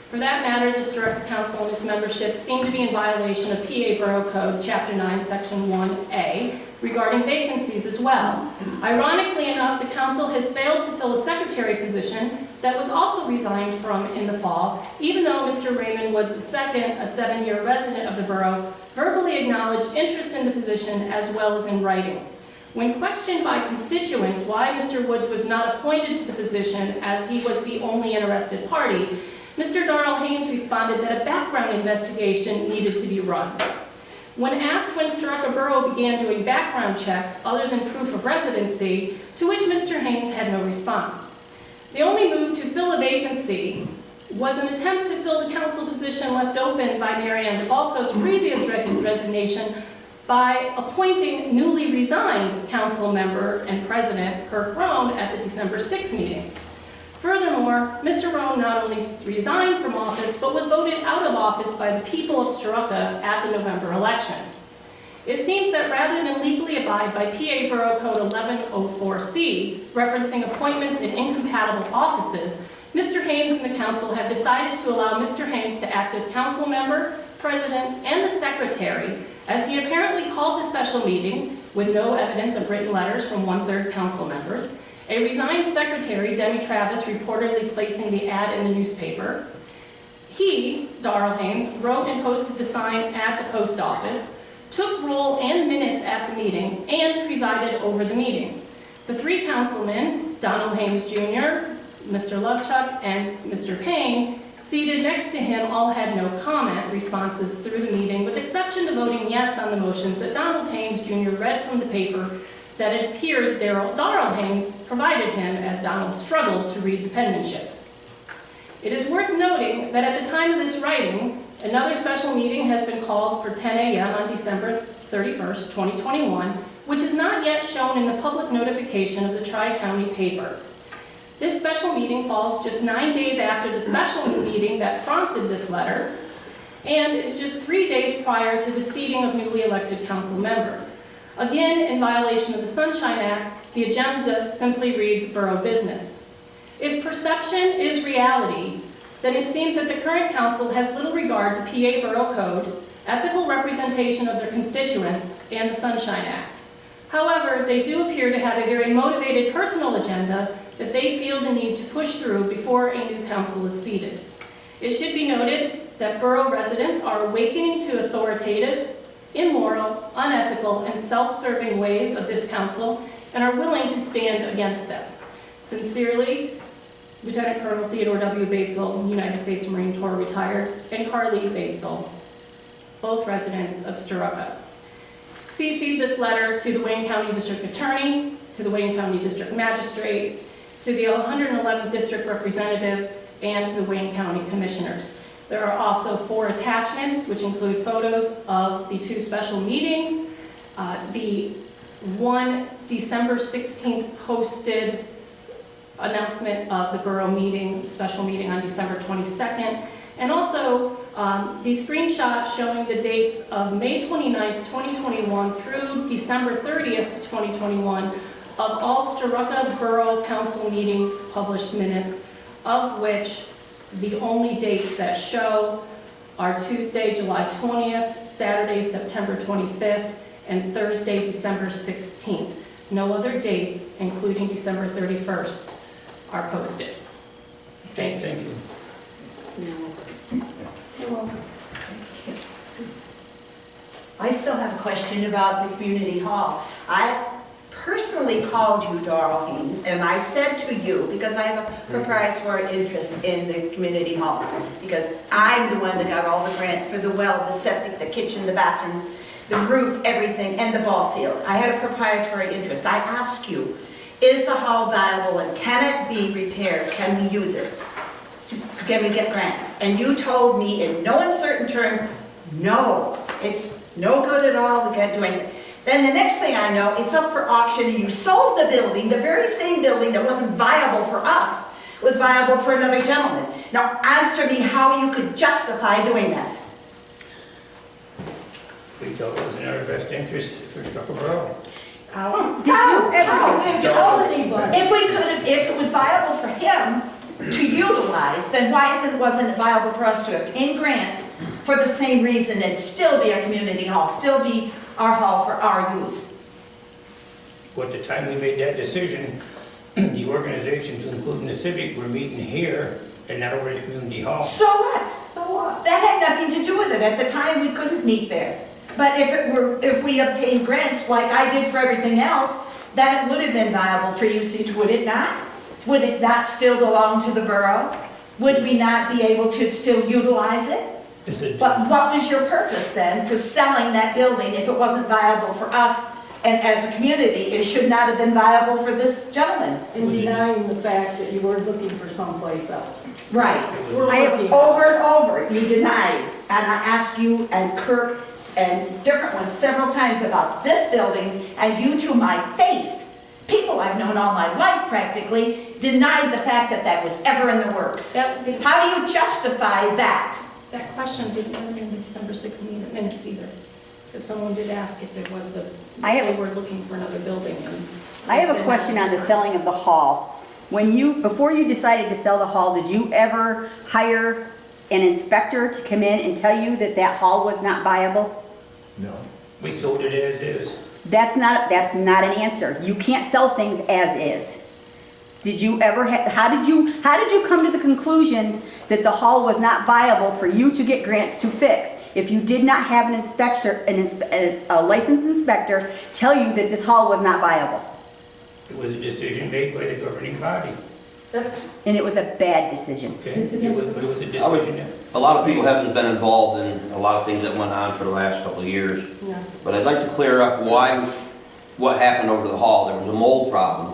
For that matter, the Starrucca Council and its membership seem to be in violation of PA Borough Code, Chapter 9, Section 1A, regarding vacancies as well. Ironically enough, the council has failed to fill a secretary position that was also resigned from in the fall, even though Mr. Raymond Woods II, a 7-year resident of the borough, verbally acknowledged interest in the position as well as in writing. When questioned by constituents why Mr. Woods was not appointed to the position as he was the only interested party, Mr. Daryl Haynes responded that a background investigation needed to be run. When asked when Starrucca Borough began doing background checks other than proof of residency, to which Mr. Haynes had no response. The only move to fill a vacancy was an attempt to fill the council position left open by Mary Ann DeBalco's previous resignation by appointing newly resigned council member and president Kirk Rohn at the December 6th meeting. Furthermore, Mr. Rohn not only resigned from office, but was voted out of office by the people of Starrucca at the November election. It seems that rather than legally abide by PA Borough Code 1104C, referencing appointments in incompatible offices, Mr. Haynes and the council have decided to allow Mr. Haynes to act as council member, president, and the secretary, as he apparently called the special meeting with no evidence of written letters from 1/3 council members, a resigned secretary, Demi Travis, reportedly placing the ad in the newspaper. He, Daryl Haynes, wrote and posted the sign at the post office, took roll and minutes at the meeting, and presided over the meeting. The 3 councilmen, Donald Haynes Jr., Mr. Levchak, and Mr. Payne, seated next to him, all had no comment responses through the meeting, with exception to voting yes on the motions that Donald Haynes Jr. read from the paper that it appears Daryl Haynes provided him as Donald struggled to read the penmanship. It is worth noting that at the time of this writing, another special meeting has been called for 10 a.m. on December 31st, 2021, which is not yet shown in the public notification of the Tri-County paper. This special meeting falls just 9 days after the special meeting that prompted this letter, and is just 3 days prior to the seating of newly elected council members. Again, in violation of the Sunshine Act, the agenda simply reads borough business. If perception is reality, then it seems that the current council has little regard to PA Borough Code, ethical representation of their constituents, and the Sunshine Act. However, they do appear to have a very motivated personal agenda that they feel the need to push through before a new council is seated. It should be noted that borough residents are awakening to authoritative, immoral, unethical, and self-serving ways of this council and are willing to stand against them. Sincerely, Lieutenant Colonel Theodore W. Batzel, United States Marine Corps retired, and Carly Batzel, both residents of Starrucca. CC this letter to the Wayne County District Attorney, to the Wayne County District Magistrate, to the 111th District Representative, and to the Wayne County Commissioners. There are also 4 attachments, which include photos of the 2 special meetings, the 1 December 16th posted announcement of the borough meeting, special meeting on December 22nd, and also the screenshot showing the dates of May 29th, 2021 through December 30th, 2021 of all Starrucca Borough Council meetings published minutes, of which the only dates that show are Tuesday, July 20th, Saturday, September 25th, and Thursday, December 16th. No other dates, including December 31st, are posted. Okay, thank you. You're welcome. I still have a question about the community hall. I personally called you, Daryl Haynes, and I said to you, because I have a proprietary interest in the community hall, because I'm the one that got all the grants for the well, the septic, the kitchen, the bathrooms, the roof, everything, and the ball field. I had a proprietary interest. I asked you, is the hall viable and can it be repaired? Can we use it? Can we get grants? And you told me in no uncertain terms, no, it's no good at all, we can't do anything. Then the next thing I know, it's up for auction and you sold the building, the very same building that wasn't viable for us, was viable for another gentleman. Now answer me how you could justify doing that. We thought it was in our best interest for Starrucca Borough. If it was viable for him to utilize, then why wasn't it viable for us to obtain grants for the same reason and still be a community hall, still be our hall for our use? At the time we made that decision, the organizations, including the civic, were meeting here and not over at the community hall. So what? So what? That had nothing to do with it. At the time, we couldn't meet there. But if we obtained grants like I did for everything else, then it would have been viable for usage, would it not? Would it not still belong to the borough? Would we not be able to still utilize it? But what was your purpose then for selling that building if it wasn't viable for us and as a community? It should not have been viable for this gentleman. In denying the fact that you were looking for someplace else. Right. We're I have looking- over and over, you denied, and I asked you and Kirk and different ones several times about this building, and you to my face, people I've known all my life practically, denied the fact that that was ever in the works. How do you justify that? That question wasn't in the December 6th minutes either, because someone did ask if there was they were looking for another building. And I have a question on the selling of the hall. Before you decided to sell the hall, did you ever hire an inspector to come in and tell you that that hall was not viable? No. We sold it as is. That's not an answer. You can't sell things as is. Did you ever, how did you come to the conclusion that the hall was not viable for you to get grants to fix if you did not have a licensed inspector tell you that this hall was not viable? It was a decision made by the governing body. And it was a bad decision. Okay? It was a decision. A lot of people haven't been involved in a lot of things that went on for the last couple of years. Yeah. But I'd like to clear up what happened over the hall. There was a mold problem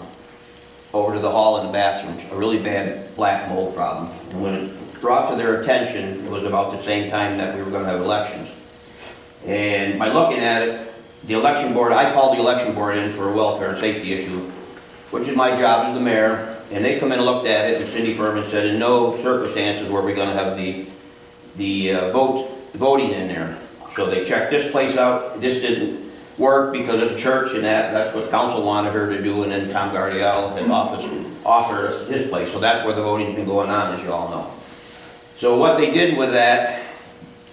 over to the hall and the bathrooms, a really bad black mold problem. And when it brought to their attention, it was about the same time that we were going to have elections. And by looking at it, the election board, I called the election board in for a welfare and safety issue, which is my job as the mayor. And they come in and looked at it, and Cindy Furman said, in no circumstances were we going to have the voting in there. So they checked this place out. This didn't work because of the church, and that's what council wanted her to do. And then Tom Gardiel had offered us his place. So that's where the voting's been going on, as you all know. So what they did with that,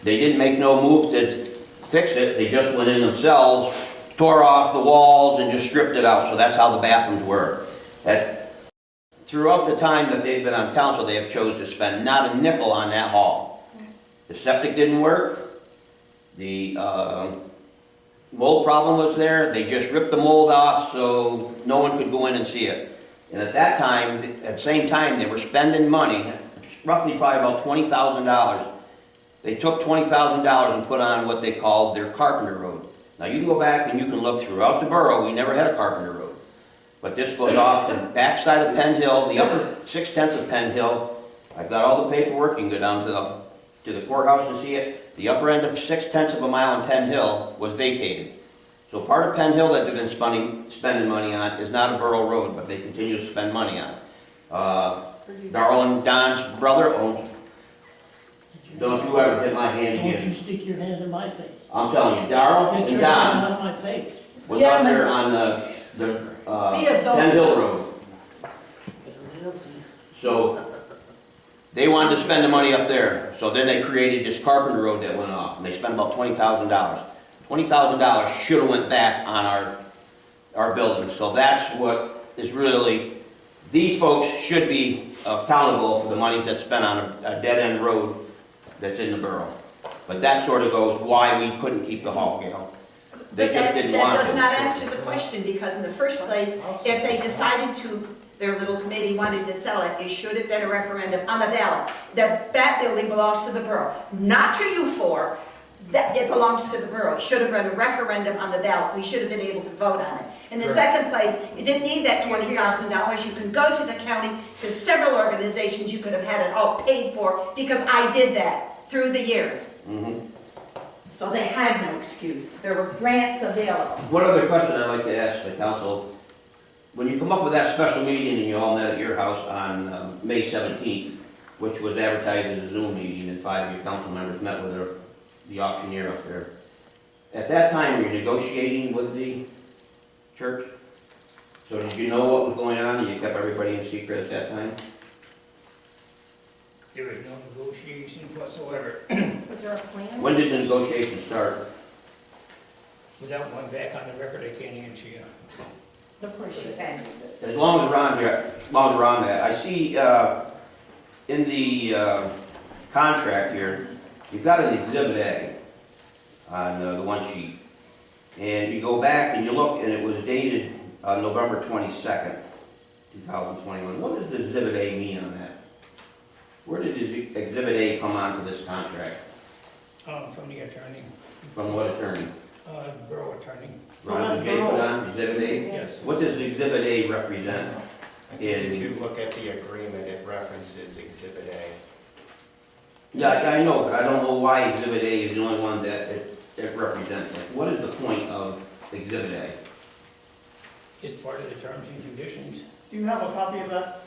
they didn't make no move to fix it. They just went in themselves, tore off the walls, and just stripped it out. So that's how the bathrooms were. Throughout the time that they've been on council, they have chosen to spend not a nickel on that hall. The septic didn't work. The mold problem was there. They just ripped the mold off so no one could go in and see it. And at that time, at the same time, they were spending money, roughly probably about $20,000. They took $20,000 and put on what they called their Carpenter Road. Now you can go back and you can look throughout the borough. We never had a Carpenter Road. But this goes off the backside of Penn Hill, the upper 6/10 of Penn Hill. I've got all the paperwork. You can go down to the courthouse and see it. The upper end of 6/10 of a mile in Penn Hill was vacated. So part of Penn Hill that they've been spending money on is not a borough road, but they continue to spend money on it. Darrell and Don's brother owns. Don't you ever hit my hand Don't again. you stick your hand in my face. I'm telling you, Darrell Get and your hand Don out of my face. was up there on the Penn Hill Road. So they wanted to spend the money up there. So then they created this Carpenter Road that went off, and they spent about $20,000. $20,000 should have went back on our buildings. So that's what is really, these folks should be accountable for the money that's spent on a dead-end road that's in the borough. But that sort of goes why we couldn't keep the hall, you know. They just didn't want That to. does not answer the question, because in the first place, if they decided to, their little committee wanted to sell it, it should have been a referendum on the ballot. That building belongs to the borough, not to you four. That it belongs to the borough. It should have been a referendum on the ballot. We should have been able to vote on it. In the second place, you didn't need that $20,000. You can go to the county, to several organizations, you could have had it all paid for, because I did that through the years. Mm-hmm. So they had no excuse. There were grants available. One other question I'd like to ask the council. When you come up with that special meeting and you all met at your house on May 17th, which was advertised as a Zoom meeting, and 5 of your council members met with the auctioneer up there. At that time, were you negotiating with the church? So did you know what was going on and you kept everybody in secret at that time? There was no negotiation whatsoever. Was there a plan? When did the negotiation start? Without one back on the record, I can't answer you. Of course you can. As long as we're on here, as long as we're on that, I see in the contract here, you've got an Exhibit A on the one sheet. And you go back and you look, and it was dated November 22nd, 2021. What does the Exhibit A mean on that? Where did the Exhibit A come onto this contract? From the attorney, From what attorney? borough attorney. Ron J. put on Exhibit A? Yes. What does Exhibit A represent? I think if you look at the agreement, it references Exhibit A. Yeah, I know, but I don't know why Exhibit A is the only one that it represents. Like, what is the point of Exhibit A? It's part of the terms and conditions. Do you have a copy of that?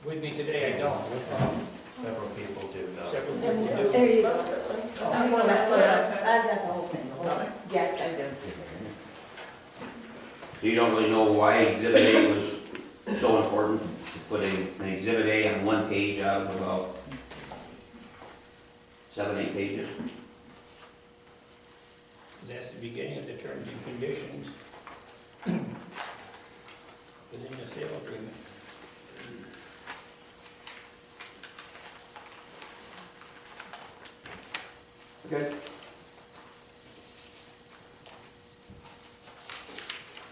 With me today, I don't. Several people do though. Several people do. There you go. I've got the whole thing. Yes, I do. So you don't really know why Exhibit A was so important to put an Exhibit A on one page out of about 7, 8 pages? That's the beginning of the terms and conditions within the sale agreement. Okay.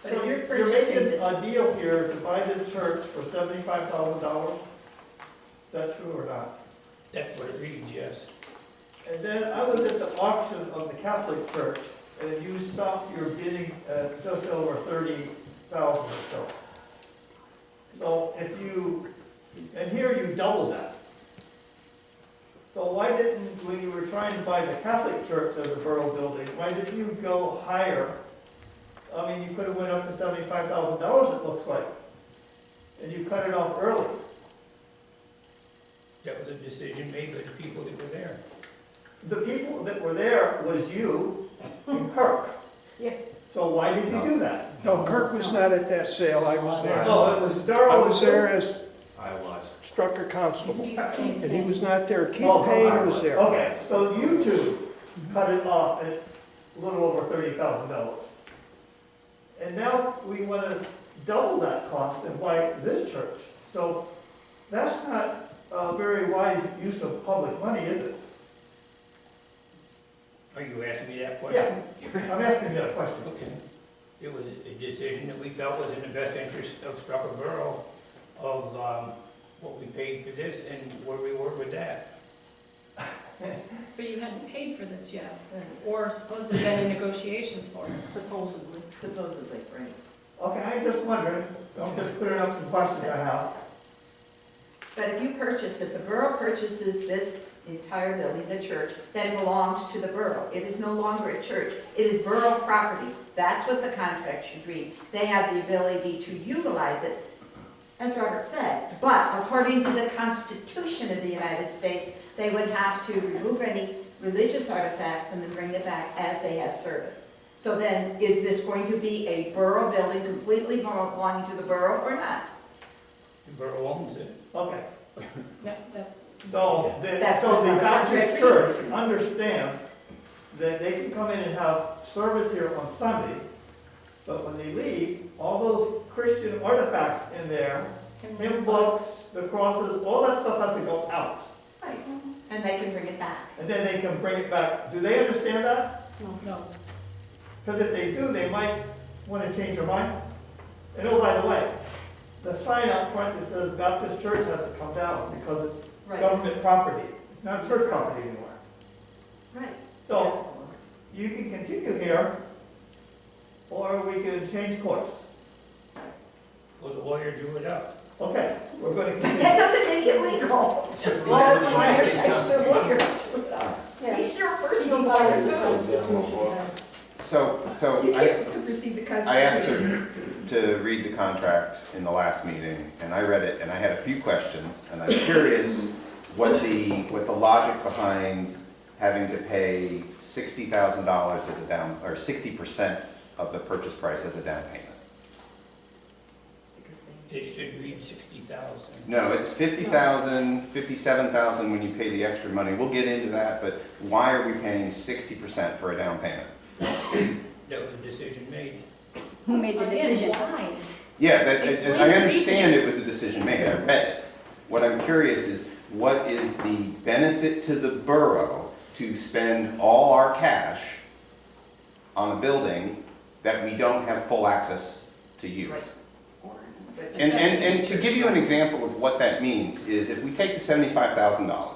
So you're making a deal here to buy this church for $75,000? Is that true or not? That's what it reads, yes. And then I was at the auction of the Catholic Church, and you stopped your bidding at just over 30,000 or so. So if you, and here you double that. So why didn't, when you were trying to buy the Catholic Church as a borough building, why didn't you go higher? I mean, you could have went up to $75,000, it looks like, and you cut it off early. That was a decision made by the people that were there. The people that were there was you and Kirk. Yeah. So why did you do that? No, Kirk was not at that sale, I was there. No, it was Daryl. I was there as I was. Strucker Constable, and he was not there. Keith Oh, Payne was there. Okay, so you two cut it off at a little over $30,000. And now we want to double that cost and buy this church. So that's not a very wise use of public money, is it? Are you asking me that question? Yeah, I'm asking you that question. Okay. It was a decision that we felt was in the best interest of Starrucca Borough, of what we paid for this and where we were with that. But you hadn't paid for this yet, or supposedly been in negotiations for it. Supposedly, right. Okay, I'm just wondering, I'm just clearing up some questions I have. But if you purchase, if the borough purchases this entire building, the church, then it belongs to the borough. It is no longer a church. It is borough property. That's what the contract should read. They have the ability to utilize it, as Robert said. But according to the Constitution of the United States, they would have to remove any religious artifacts and then bring it back as they have service. So then, is this going to be a borough building completely belonging to the borough or not? The borough owns it. Okay, Yeah, that's. so That's the what the Baptist contract Church means. understands that they can come in and have service here on Sunday, but when they leave, all those Christian artifacts in there, hymn books, the crosses, all that stuff has to go out. Right. And they can bring it back. And then they can bring it back. Do they understand that? No. Because if they do, they might want to change their mind. And oh, by the way, the sign out front that says Baptist Church has to come down because it's Right. government property. It's not church property anymore. Right. So you can continue here, or we can change course. Well, the lawyer drew it up. Okay, we're going to continue. That doesn't make it legal. Well, He's your personal lawyer. So You get to receive the I asked Constitution. her to read the contract in the last meeting, and I read it, and I had a few questions, and I'm curious what the logic behind having to pay $60,000 as a down, or 60% of the purchase price as a down payment. It should read 60,000. No, it's 50,000, 57,000 when you pay the extra money. We'll get into that, but why are we paying 60% for a down payment? That was a decision made. who made the decision. Why? Yeah, Explain I the understand reasoning. it was a decision made, I read it. What I'm curious is, what is the benefit to the borough to spend all our cash on a building that we don't have full access to use? Right. And to give you an example of what that means is, if we take the $75,000,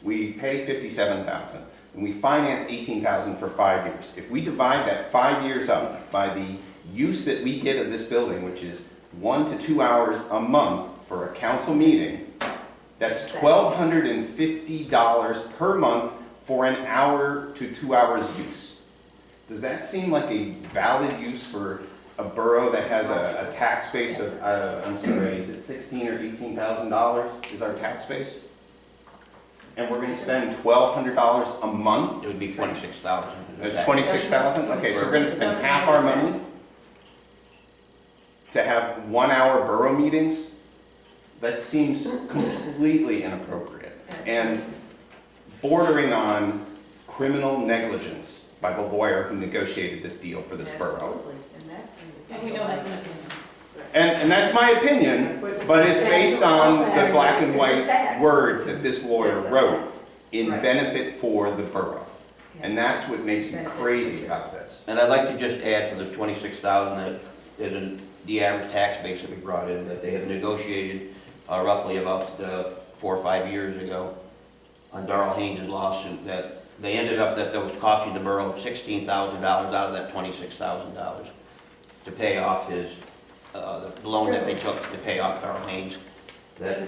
we pay $57,000, and we finance $18,000 for 5 years. If we divide that 5 years up by the use that we get of this building, which is 1 to 2 hours a month for a council meeting, that's $1,250 per month for an hour to 2 hours use. Does that seem like a valid use for a borough that has a tax base of, I'm sorry, is it $16,000 or $18,000 is our tax base? And we're gonna spend $1,200 a month? It would be 26,000. It's 26,000? Okay, so we're gonna spend half our money to have 1 hour borough meetings? That seems completely inappropriate and bordering on criminal negligence by the lawyer who negotiated this deal for this borough. Absolutely, and that's. And we know that's an opinion. And that's my opinion, but it's based on the black and white words that this lawyer wrote in benefit for the borough. And that's what makes me crazy about this. And I'd like to just add to the 26,000 that the average tax base that we brought in, that they had negotiated roughly about 4 or 5 years ago on Daryl Haynes' lawsuit, that they ended up that was costing the borough $16,000 out of that $26,000 to pay off his, the loan that they took to pay off Daryl Haynes. That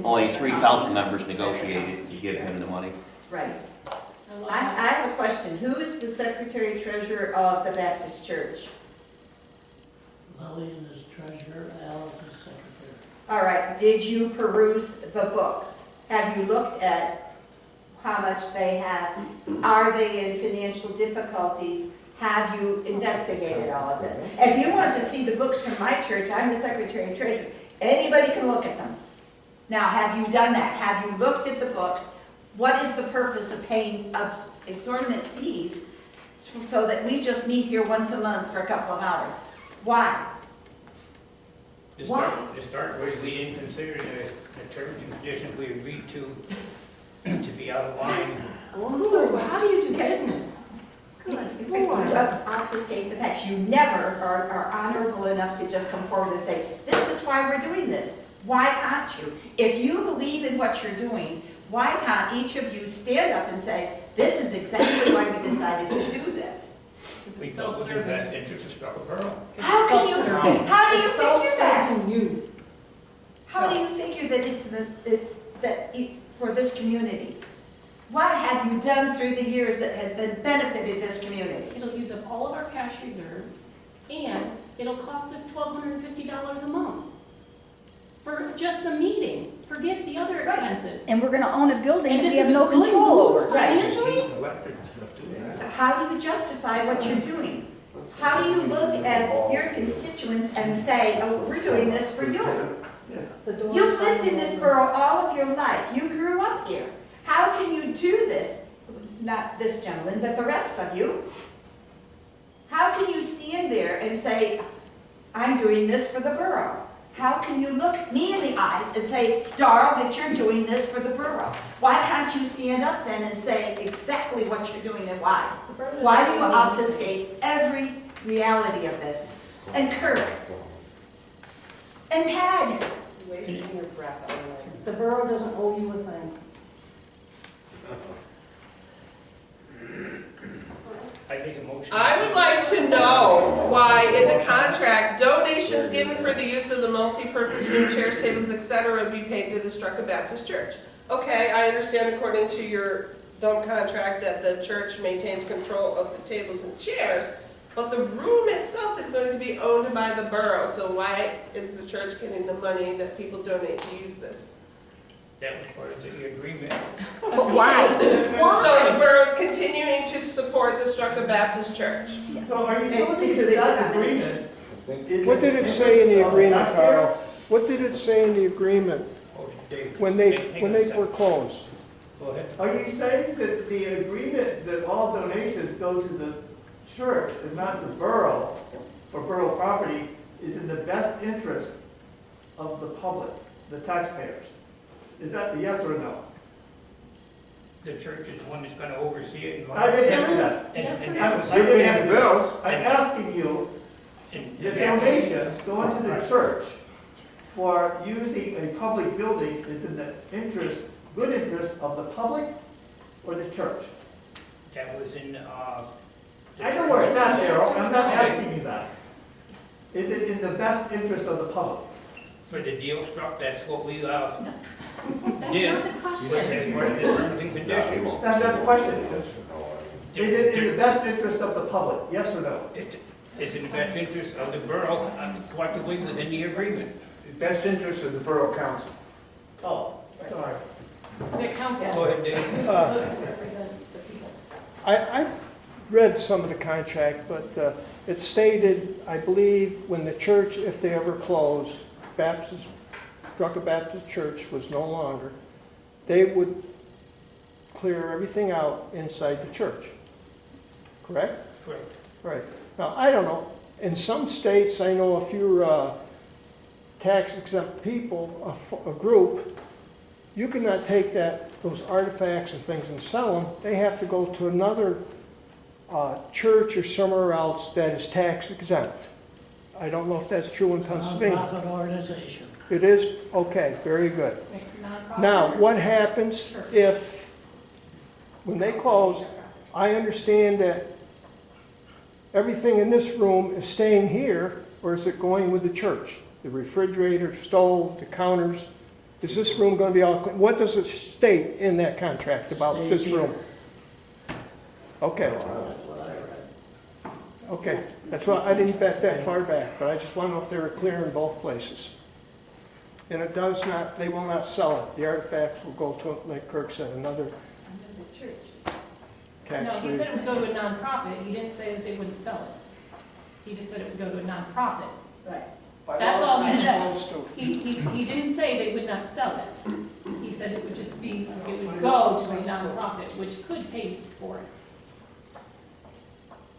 only 3 council members negotiated to give him the money. Right. I have a question. Who is the secretary treasurer of the Baptist Church? Lillian is treasurer, Alice is secretary. All right, did you peruse the books? Have you looked at how much they have? Are they in financial difficulties? Have you investigated all of this? If you want to see the books from my church, I'm the secretary and treasurer. Anybody can look at them. Now, have you done that? Have you looked at the books? What is the purpose of paying exorbitant fees so that we just meet here once a month for a couple of hours? Why? To start with, we didn't consider the terms and conditions we agreed to be out of line. So how do you do business? Good. If you obfuscate the facts, you never are honorable enough to just come forward and say, this is why we're doing this. Why can't you? If you believe in what you're doing, why can't each of you stand up and say, this is exactly why we decided to do this? We thought it was in the best interest of Starrucca Borough. How do you figure that? You. How do you figure that it's for this community? What have you done through the years that has benefited this community? It'll use up all of our cash reserves, and it'll cost us $1,250 a month for just a meeting. Forget the other expenses. And we're gonna own a building And that we this have is no a good control move over. financially? How do you justify what you're doing? How do you look at your constituents and say, oh, we're doing this for you? You've lived in this borough all of your life. You grew up here. How can you do this? Not this gentleman, but the rest of you. How can you stand there and say, I'm doing this for the borough? How can you look me in the eyes and say, Darrell, that you're doing this for the borough? Why can't you stand up then and say exactly what you're doing and why? Why do you obfuscate every reality of this? And Kirk, and Tad, Wasting your breath on like. the borough doesn't owe you a thing. I make a motion. I would like to know why in the contract, donations given for the use of the multi-purpose room, chairs, tables, etc. be paid to the Starrucca Baptist Church. Okay, I understand according to your dump contract that the church maintains control of the tables and chairs, but the room itself is going to be owned by the borough, so why is the church getting the money that people donate to use this? That was part of the agreement. But why? So the borough is continuing to support the Starrucca Baptist Church. So are you telling me that that agreement? What did it say in the agreement, Carl? What did it say in the agreement Oh, Dave, when hang they on a second. foreclosed? Go ahead. Are you saying that the agreement that all donations go to the church and not the borough for borough property is in the best interest of the public, the taxpayers. Is that a yes or a no? The church is the one that's gonna oversee it. I didn't ask you that. And I'm that was- I'm asking you, and the that was- donations going to the church for using a public building is in the interest, good interest of the public or the church? That was in, I know where it's at, Daryl, I'm not asking you that. Is it in the best interest of the public? for the deal struck, that's what we, did. That's not the question. As part of the terms and conditions. That's not the question. Is it in the best interest of the public, yes or no? It's in the best interest of the borough, collectively within the agreement. The best interest of the borough council. Oh, sorry. The council. Go ahead, Dave. Who's supposed to represent the people? I read some of the contract, but it stated, I believe, when the church, if they ever closed, Starrucca Baptist Church was no longer, they would clear everything out inside the church. Correct? Correct. Right. Now, I don't know, in some states, I know if you're tax exempt people, a group, you cannot take those artifacts and things and sell them. They have to go to another church or somewhere else that is tax exempt. I don't know if that's true in Pennsylvania. Nonprofit organization. It is? Okay, very good. Nonprofit? Now, what happens if, when they close, I understand that everything in this room is staying here, or is it going with the church? The refrigerator, stove, the counters? Is this room going to be all clean? What does it state in that contract about Stays this here. room? Okay, That's what I read. okay. That's why I didn't bet that far back, but I just want to know if they were clear in both places. And it does not, they will not sell it. The artifacts will go to, like Kirk said, another Under the church. No, tax-free. he said it would go to a nonprofit. He didn't say that they wouldn't sell it. He just said it would go to a nonprofit. Right. That's all he said. Supposed to. He didn't say they would not sell it. He said it would just be, it would go to a nonprofit, which could pay for it.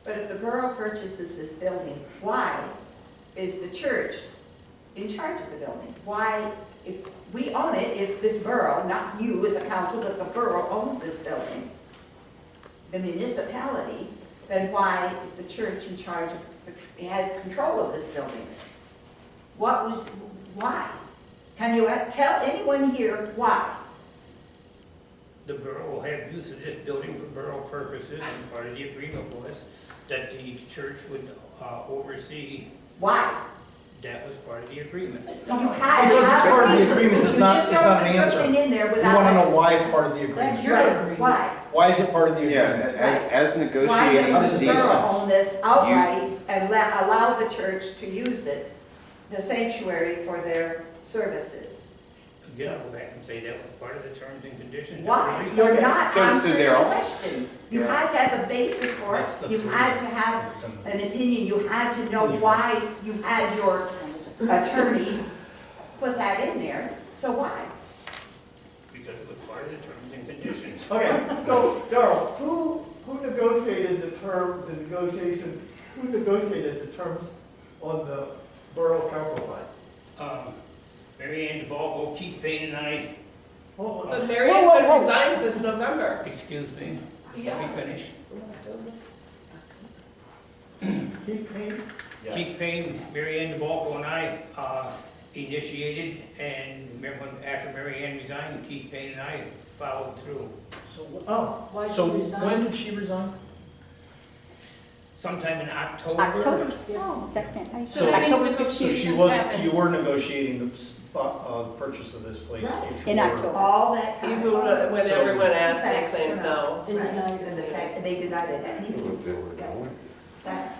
But if the borough purchases this building, why is the church in charge of the building? Why, if we own it, if this borough, not you as a council, but the borough owns this building, the municipality, then why is the church in charge of, had control of this building? Why? Can you tell anyone here why? The borough will have use of this building for borough purposes, and part of the agreement was that the church would oversee. Why? That was part of the agreement. You had Because it's part of the agreement, it's not You an just don't put answer. something in there We without. want to know why it's part of the That's agreement. your agreement. Why? Why is it part of the Yeah, agreement? as Why negotiating does the the borough deal. own this outright and allow the church to use it, the sanctuary, for their services? Again, I'll go back and say that was part of the terms and conditions. Why? You're not So answering the Daryl- question. You Yeah. had to have a basis for it. That's the You freedom. had to have an opinion. You had to know why you had your attorney put that in there. So why? Because it was part of the terms and conditions. Okay, so Darrell, who negotiated the terms on the borough council side? Mary Ann DeBalco, Keith Payne and I, But Mary's been resigned since November. excuse me, let me finish. Keith Payne? Keith Payne, Mary Ann DeBalco and I initiated, and remember when, after Mary Ann resigned, Keith Payne and I followed through. Oh, Why So she resigned? when did she resign? Sometime in October. October 2nd, I So that means October So 15th. she was, you were negotiating the purchase of this place Right. before. In October. All that time. Even when So- everyone asked, they Facts claimed are no. out. Right. And the fact, they denied it at meeting. That's,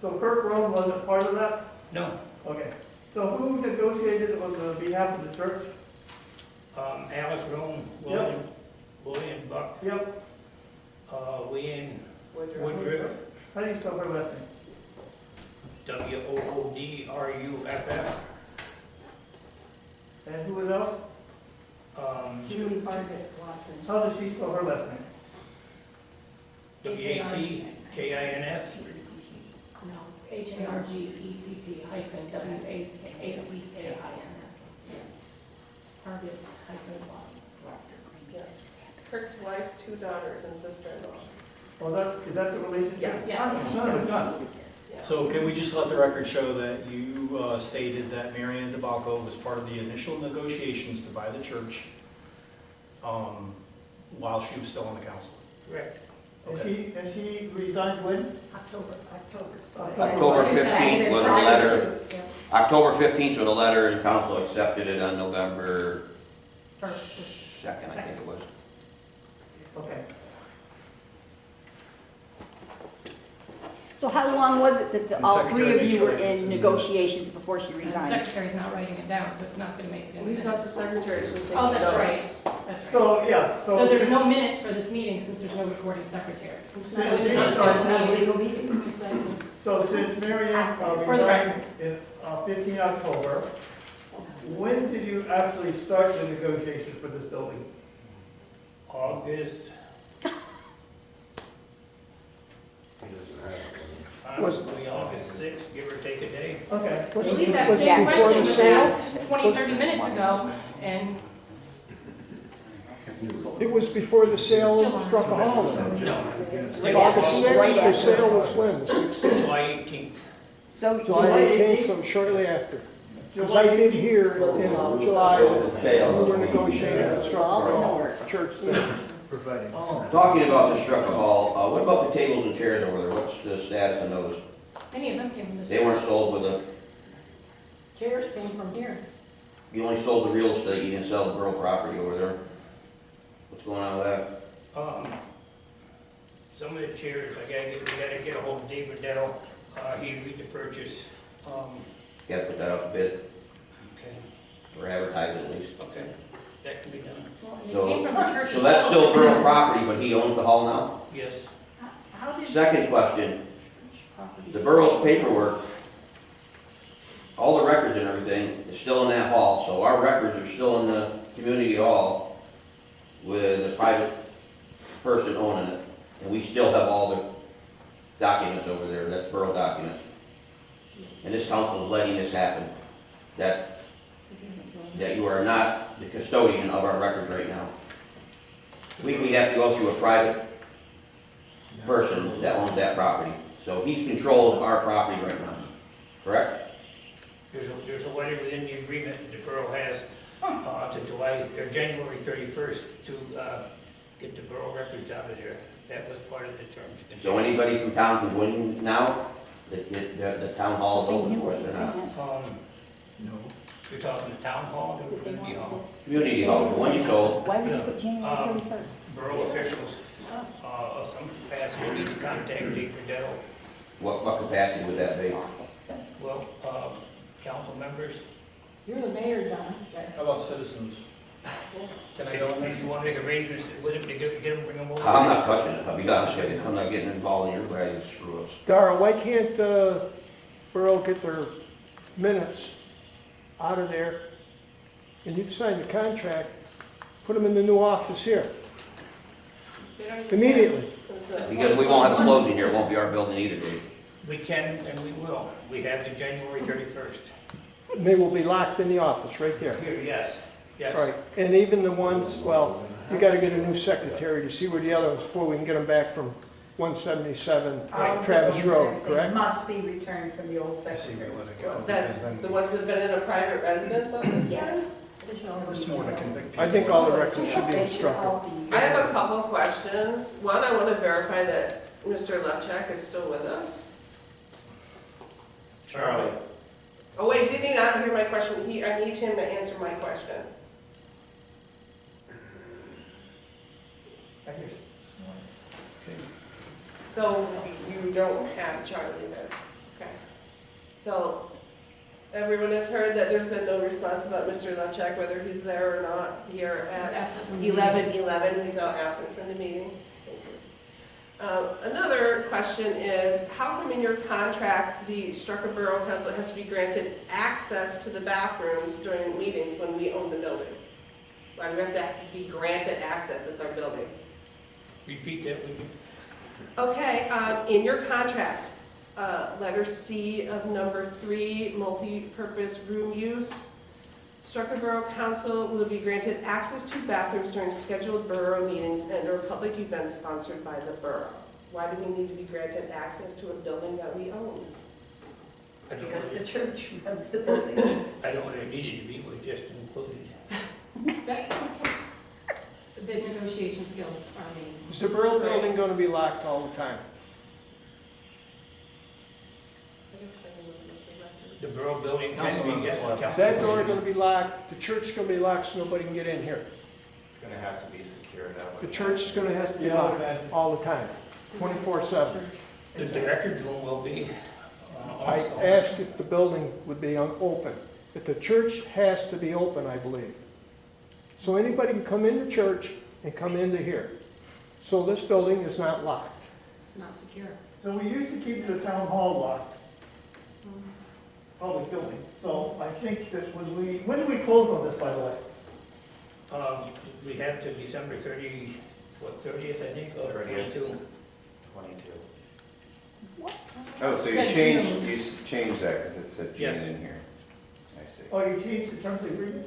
so Kirk Rowan wasn't part of that? No, Okay, so who negotiated on the behalf of the church? Alice Rome, William Buck, Yep, Leanne Woodruff, how do you spell her last name? Woodruff, And who else? Julie Parker Watson. How does she spell her last name? WATKINS, No, HARGETT-WATTAINS. Target Yes. Kirk's wife, 2 daughters, and sister-in-law. Well, is that the relationship? Yes. So can we just let the record show that you stated that Mary Ann DeBalco was part of the initial negotiations to buy the church while she was still on the council? Correct. And she resigned when? October. October 15th with a letter, October 15th with a letter, and council accepted it on November 2nd, I think it was. Okay. So how long was it that The all 3 of secretary you were showed us in in negotiations before she And the resigned? secretary's not writing it down, so it's not gonna make it. At least not the secretary, it's just taking Oh, that's notes. right, that's right. So, yeah, So there's no minutes for this meeting since there's no recording secretary. So Yeah, it's it's not not a legal meeting. So since Mary Ann For the resigned in 15 October, when did you actually start the negotiations for this building? August. Was- Probably August 6th, give or take a day. Okay. I believe that Was it same before question the was sale? asked 20, 30 minutes ago, and It was before the sale of Starrucca Hall. No. August 6th, the sale was when? The 16th? July 18th. So July 18th, so shortly after. Because I did hear in July, It was the sale. we were negotiating the Starrucca Hall church thing. Talking about the Starrucca Hall, what about the tables and chairs over there? What's the status on those? any of them came from this. They weren't sold with a, Chairs came from here. you only sold the real estate, you didn't sell the borough property over there. What's going on with that? Some of the chairs, we gotta get a hold of David Daryl. He agreed to purchase. Gotta put that out to bid, Okay, or advertise it at least. okay, that can be done. Well, and it came from the church So as that's well. still borough property, but he owns the hall now? Yes. How did Second question, property? the borough's paperwork, all the records and everything is still in that hall, so our records are still in the community hall with a private person owning it, and we still have all the documents over there, that's borough documents. And this council is letting this happen, that you are not the custodian of our records right now. We have to go through a private person that owns that property, so he's controls our property right now, correct? There's a letter within the agreement the borough has to January 31st to get the borough records out of there. That was part of the terms. and So anybody from town can go in now? The town hall is open for us or not? You're talking the town hall or the community hall? Community hall, the one you sold, Why would you put January 31st? Borough officials of some capacity need to contact David Daryl. what capacity would that be? Well, council members, You're the mayor, Don. How about citizens? Can I go in if there? you want to make arrangements with him to get them, bring them over. I'm not touching it, I'll be honest with you, I'm not getting involved in your guys' screw-ups. Darrell, why can't borough get their minutes out of there? And you've signed the contract, put them in the new office here, immediately. Because we won't have a closing here, it won't be our building either, Dave. We can and we will. We have the January 31st. And they will be locked in the office, right there. Here, yes, yes. Right, and even the ones, well, you gotta get a new secretary to see where the other ones, before we can get them back from 177 Travis Road, It correct? must be returned from the old I see secretary. we let it go. That's because then the ones that have been in a private residence on this Yes. one? It's more to convict people. I think all the records should be They should instructed. all be- I have a couple questions. One, I want to verify that Mr. Levchak is still with us. Charlie. Oh, wait, did he not hear my question? I need him to answer my question. So you don't have Charlie then? Okay. So everyone has heard that there's been no response about Mr. Levchak, whether he's there or not here at 11:11. He's now absent from the meeting. Thank you. Another question is, how come in your contract, the Starrucca Borough Council has to be granted access to the bathrooms during meetings when we own the building? Why do we have to be granted access? It's our building. Repeat that, would you? Okay, in your contract, letter C of number 3, multi-purpose room use. Starrucca Borough Council will be granted access to bathrooms during scheduled borough meetings and/or public events sponsored by the borough. Why do we need to be granted access to a building that we own? I don't know Because the what church runs the building. I don't know what it needed to be, we just included. The negotiation skills are amazing. Is the borough building gonna be locked all the time? The borough building can be, yes, the Is that council. door gonna be locked? The church is gonna be locked so nobody can get in here? It's gonna have to be secure that way. The church is gonna have to be locked all the time, 24/7. The director's room will be I also. asked if the building would be open. If the church has to be open, I believe. So anybody can come into church and come into here. So this building is not locked. It's not secure. So we used to keep the town hall locked, public building. So I think that when did we close on this, by the way? We have to December 30th, I think, or 22. 22. Oh, so you Said changed, June. you changed that because it said June Yes. in here. I see. Oh, you changed the terms of agreement?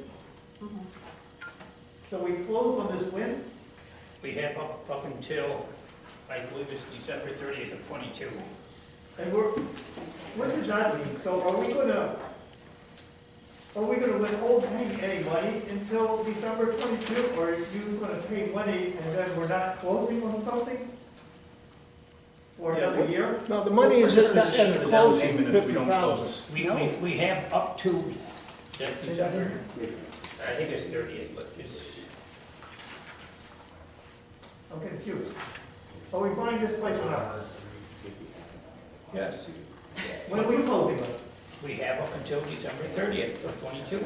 So we closed on this when? We have up until, I believe it's December 30th of 22. And when does that mean? So are we gonna withhold paying any money until December 22? Or are you gonna pay money and then we're not closing on something? For another year? Now, the money is just at Disposition the of the down closing, payment if we don't 50,000. close. We have up to that December, I think it's 30th, but it's, I'm confused. Are we buying this place or not? yes, When are we closing it? we have up until December 30th of 22.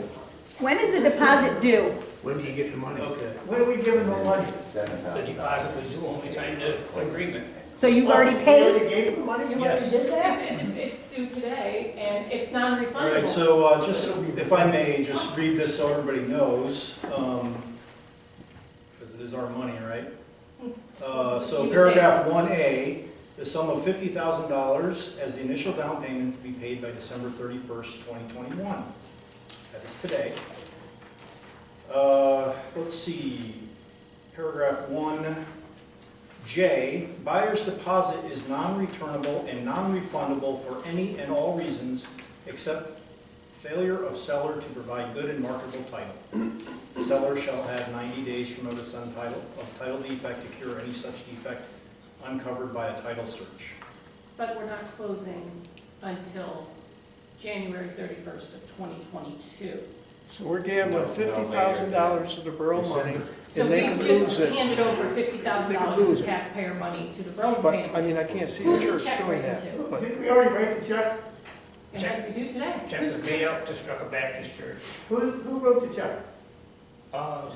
When is the deposit due? When do you get the money? Okay. When are we giving the money? The $7,000. deposit was due when we signed the agreement. So you've already We paid? already gave the money? You Yes. already did that? It's due today, and it's All right, non-refundable. so just, if I may, just read this so everybody knows, because it is our money, right? So paragraph 1A, the sum of $50,000 as the initial down payment to be paid by December 31st, 2021. That is today. Let's see, paragraph 1J, buyer's deposit is non-returnable and non-refundable for any and all reasons except failure of seller to provide good and marketable title. Seller shall have 90 days from notice of title defect to cure any such defect uncovered by a title search. But we're not closing until January 31st of 2022. So we're gambling $50,000 to the borough money, So and we they can lose just it. handed over They $50,000 can lose of it. taxpayer money to the Borough But, family. I mean, I can't see the Who's the church check doing written that. to? But Didn't we already write the check? It had to be due today. Check was made out to Starrucca Baptist Church. Who wrote the check? Who's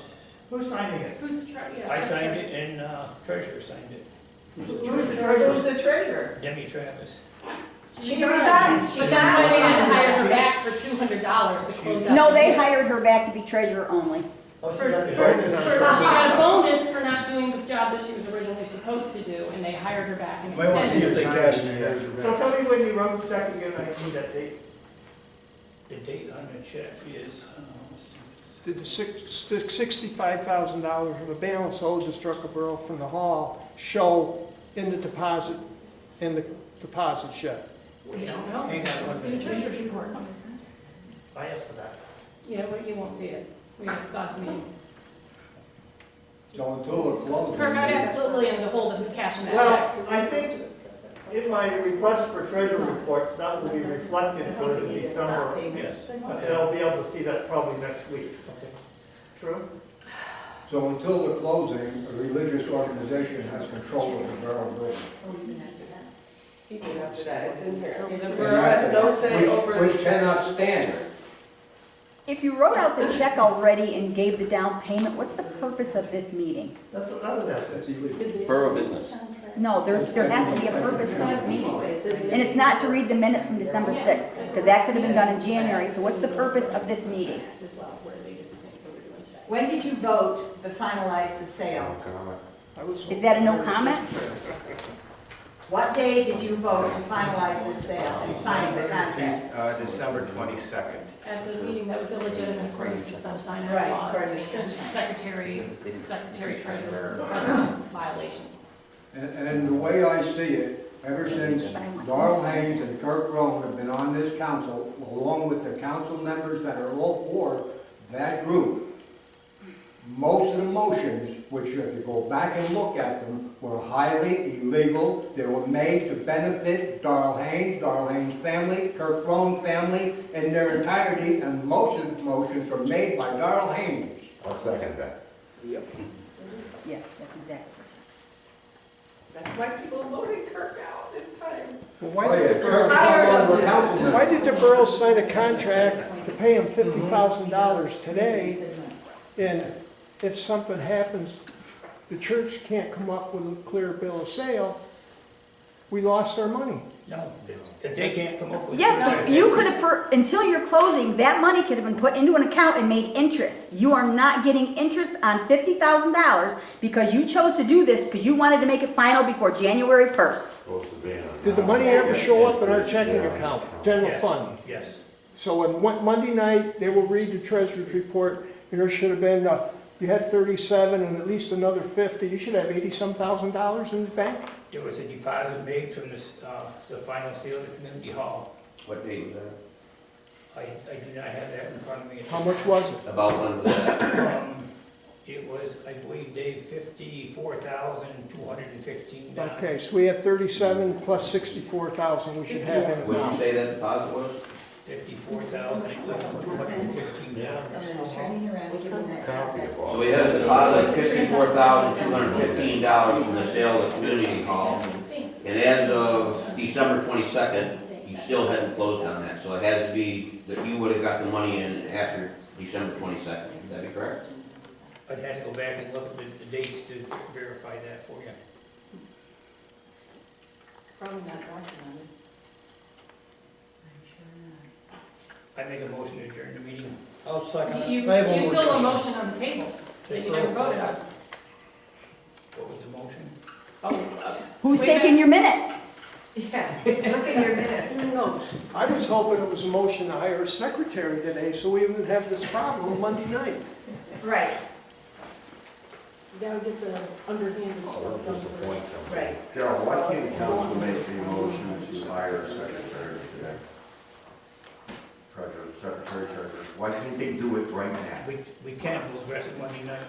Who's signing it? Who's the treasurer? I signed it and treasurer signed it. Who's the treasurer? Who's the treasurer? Demi Travis. She resigned. But that's why they had to hire her back for $200 to close out. No, the they year. hired her back to be treasurer only. Oh, For- she got She the got bonus. a bonus for not doing the job that she was originally supposed to do, and they hired her back and Might want to see if extended. they cashed it. So tell me when you wrote the check again, I need that date. The date on the check is, did the $65,000 of the balance owed to Starrucca Borough from the hall show in the deposit, in the deposit shed? We don't know. Hang on one It's in the minute. treasurer's report. I asked for that. Yeah, but you won't see it. We have Scott's meeting. So until the closing. Kirk, I'd ask Lillian to hold the cash in that Well, check. I think in my request for treasurer reports, that will be reflected for the December. Yes. And I'll be able to see that probably next week. Okay. True? So until the closing, a religious organization has control of the borough building. Even after that, it's in here. The borough has no say over the. Which cannot stand. If you wrote out the check already and gave the down payment, what's the purpose of this meeting? That's what I was asking. That's illegal. Borough business. No, there has to be a purpose to this meeting. And it's not to read the minutes from December 6th, because that could have been done in January. So what's the purpose of this meeting? As well, where they did the same thing we're doing today. When did you vote to finalize the sale? I was- Is that a no comment? What day did you vote to finalize this sale and sign the contract? December 22nd. At the meeting that was illegitimate according to Sunshine Act Right, laws, according to and Sunshine. secretary treasurer, president violations. And the way I see it, ever since Daryl Haynes and Kirk Rohn have been on this council, along with the council members that are all for that group, most of the motions, which if you go back and look at them, were highly illegal. They were made to benefit Daryl Haynes' family, Kirk Rohn family in their entirety, and motions were made by Daryl Haynes. I'll second that. Yeah, that's exactly. That's why people voted Kirk out this time. Well, Why why did the borough sign a contract to pay him $50,000 today? And if something happens, the church can't come up with a clear bill of sale, we lost our money. No, if they can't come up with. Yes, but you could have, until your closing, that money could have been put into an account and made interest. You are not getting interest on $50,000 because you chose to do this because you wanted to make it final before January 1st. Did the money ever show up in our checking account, general Yes, fund? Yes. So on Monday night, they will read the treasurer's report, and there should have been, you had 37 and at least another 50, you should have 80-some thousand dollars in the bank. There was a deposit made from the final sale of the community hall. What date was that? I do not have that in front of me. How much was it? About when was that? It was, I believe, Dave, $54,215. Okay, so we had 37 plus 64,000 we should have in What did you account. say that deposit was? $54,215. So we had a deposit of $54,215 from the sale of the community hall. And as of December 22nd, you still hadn't closed on that. So it has to be that you would have got the money in after December 22nd. Would that be correct? I'd have to go back and look at the dates to verify that for you. Probably not documented. I make a motion to adjourn the meeting. I'll second it. You still have a motion on the table that you never voted on. What was the motion? Who's Wait, taking your minutes? Yeah, look at your minutes. Who knows? I was hoping it was a motion to hire a secretary today, so we wouldn't have this problem Monday night. Right, You gotta get the underhand stuff done first. right. Carol, why can't council make the motion to hire a secretary today? Secretary. Why can't they do it right now? We can't, we'll address it Monday night.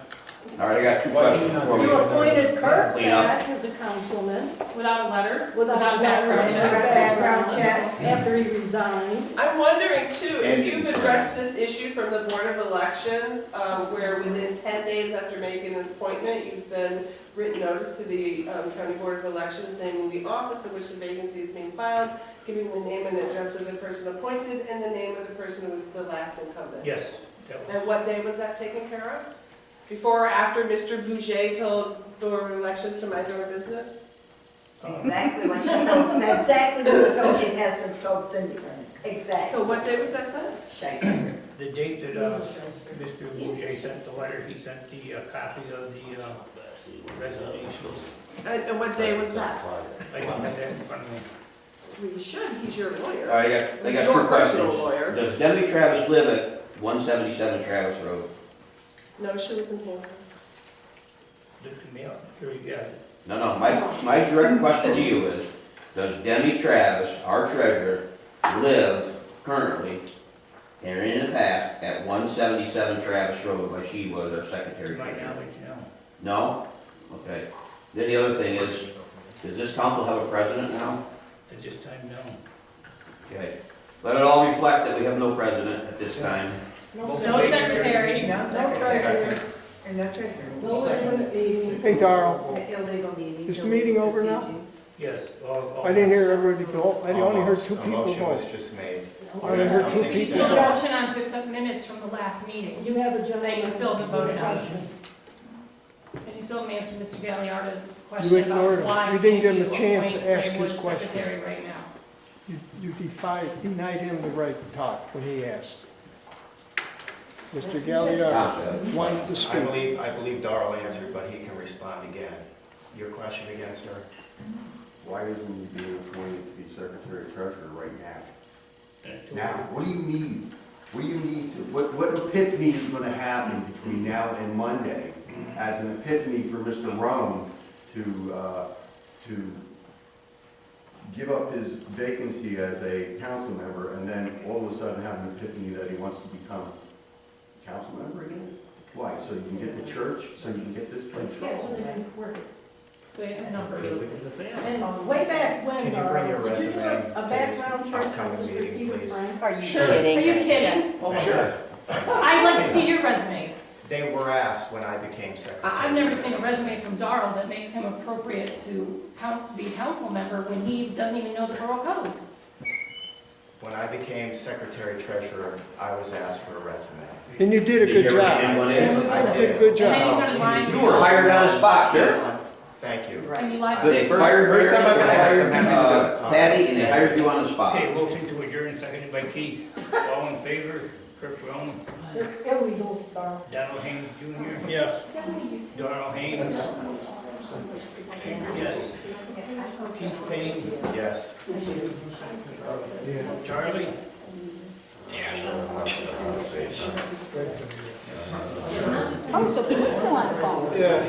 All right, I got two questions for You you. appointed Kirk Clean up. back as a councilman without a letter, Without without a a background check. background check. After he resigned. I'm wondering too, And if you've concern. addressed this issue from the Board of Elections, where within 10 days after making an appointment, you send written notice to the County Board of Elections naming the office in which the vacancy is being filed, giving the name and address of the person appointed, and the name of the person who was the last incumbent. Yes. That was, And what day was that taken care of? Before or after Mr. Bouger told Board of Elections to mind their business? Exactly what she told, exactly what she told, in essence, told Cindy. Exactly. So what day was that sent? the date that Mr. Bouger sent the letter, he sent the copy of the resignations. And what day was that? I don't have that in front of me. Well, you should, he's your lawyer. All right, I got Your two questions. personal lawyer. Does Demi Travis live at 177 Travis Road? No, she was in here. The mail, here you got it. No, my direct question to you is, does Demi Travis, our treasurer, live currently, and in the past, at 177 Travis Road, where she was our secretary Right now, treasurer? no. No? Okay. Then the other thing is, does this council have a president now? At this time, no. Okay. Let it all reflect that we have no president at this time. No secretary. No treasurer. And no treasurer. No secretary. Hey, Darrell, Illegal meeting. is the meeting over now? Yes. I didn't hear everybody go, I only heard two people motion was vote. just made. I only heard two You people still have a vote. motion on to accept minutes from the last meeting. You have a That you gentleman. still haven't voted on. And you still haven't answered Mr. Galliardo's You question ignored about him. why You didn't give him can't a you chance to appoint ask his Greenwood question. secretary right now. You denied him the right to talk when he asked. Mr. Galliardo wanted to I speak. believe Darrell answered, but he can respond again. Your question again, sir? why isn't he being appointed to be secretary treasurer right now? Now, Now, what do you need? What do you need to, what epiphany is gonna happen between now and Monday as an epiphany for Mr. Rome to give up his vacancy as a council member and then all of a sudden have an epiphany that he wants to become a council member again? Why? So you can get the church, so you can get this place? So you have numbers. And way back when, Can you bring your did you do resume a to this background check? upcoming Mr. meeting, Peter please? Frank? Are you Sure, are kidding? you kidding? Sure. I'd like to see your resumes. They were asked when I became secretary. I've never seen a resume from Darrell that makes him appropriate to be council member when he doesn't even know the borough codes. When I became secretary treasurer, I was asked for a resume. And you did a good job. I You did did. a good And then you job. started lying. You were hired on the spot, Sheriff. Thank you. And you lied. So they fired Mary, they hired Patty, and they hired you on the spot. okay, motion to adjourn, seconded by Keith. All in favor? Kirk Brown, Illegal, Darrell. Daryl Haynes Jr., Yes. Daryl Haynes. Yes. Keith Payne, Yes. Charlie. Oh, so we're still on the phone. Yeah.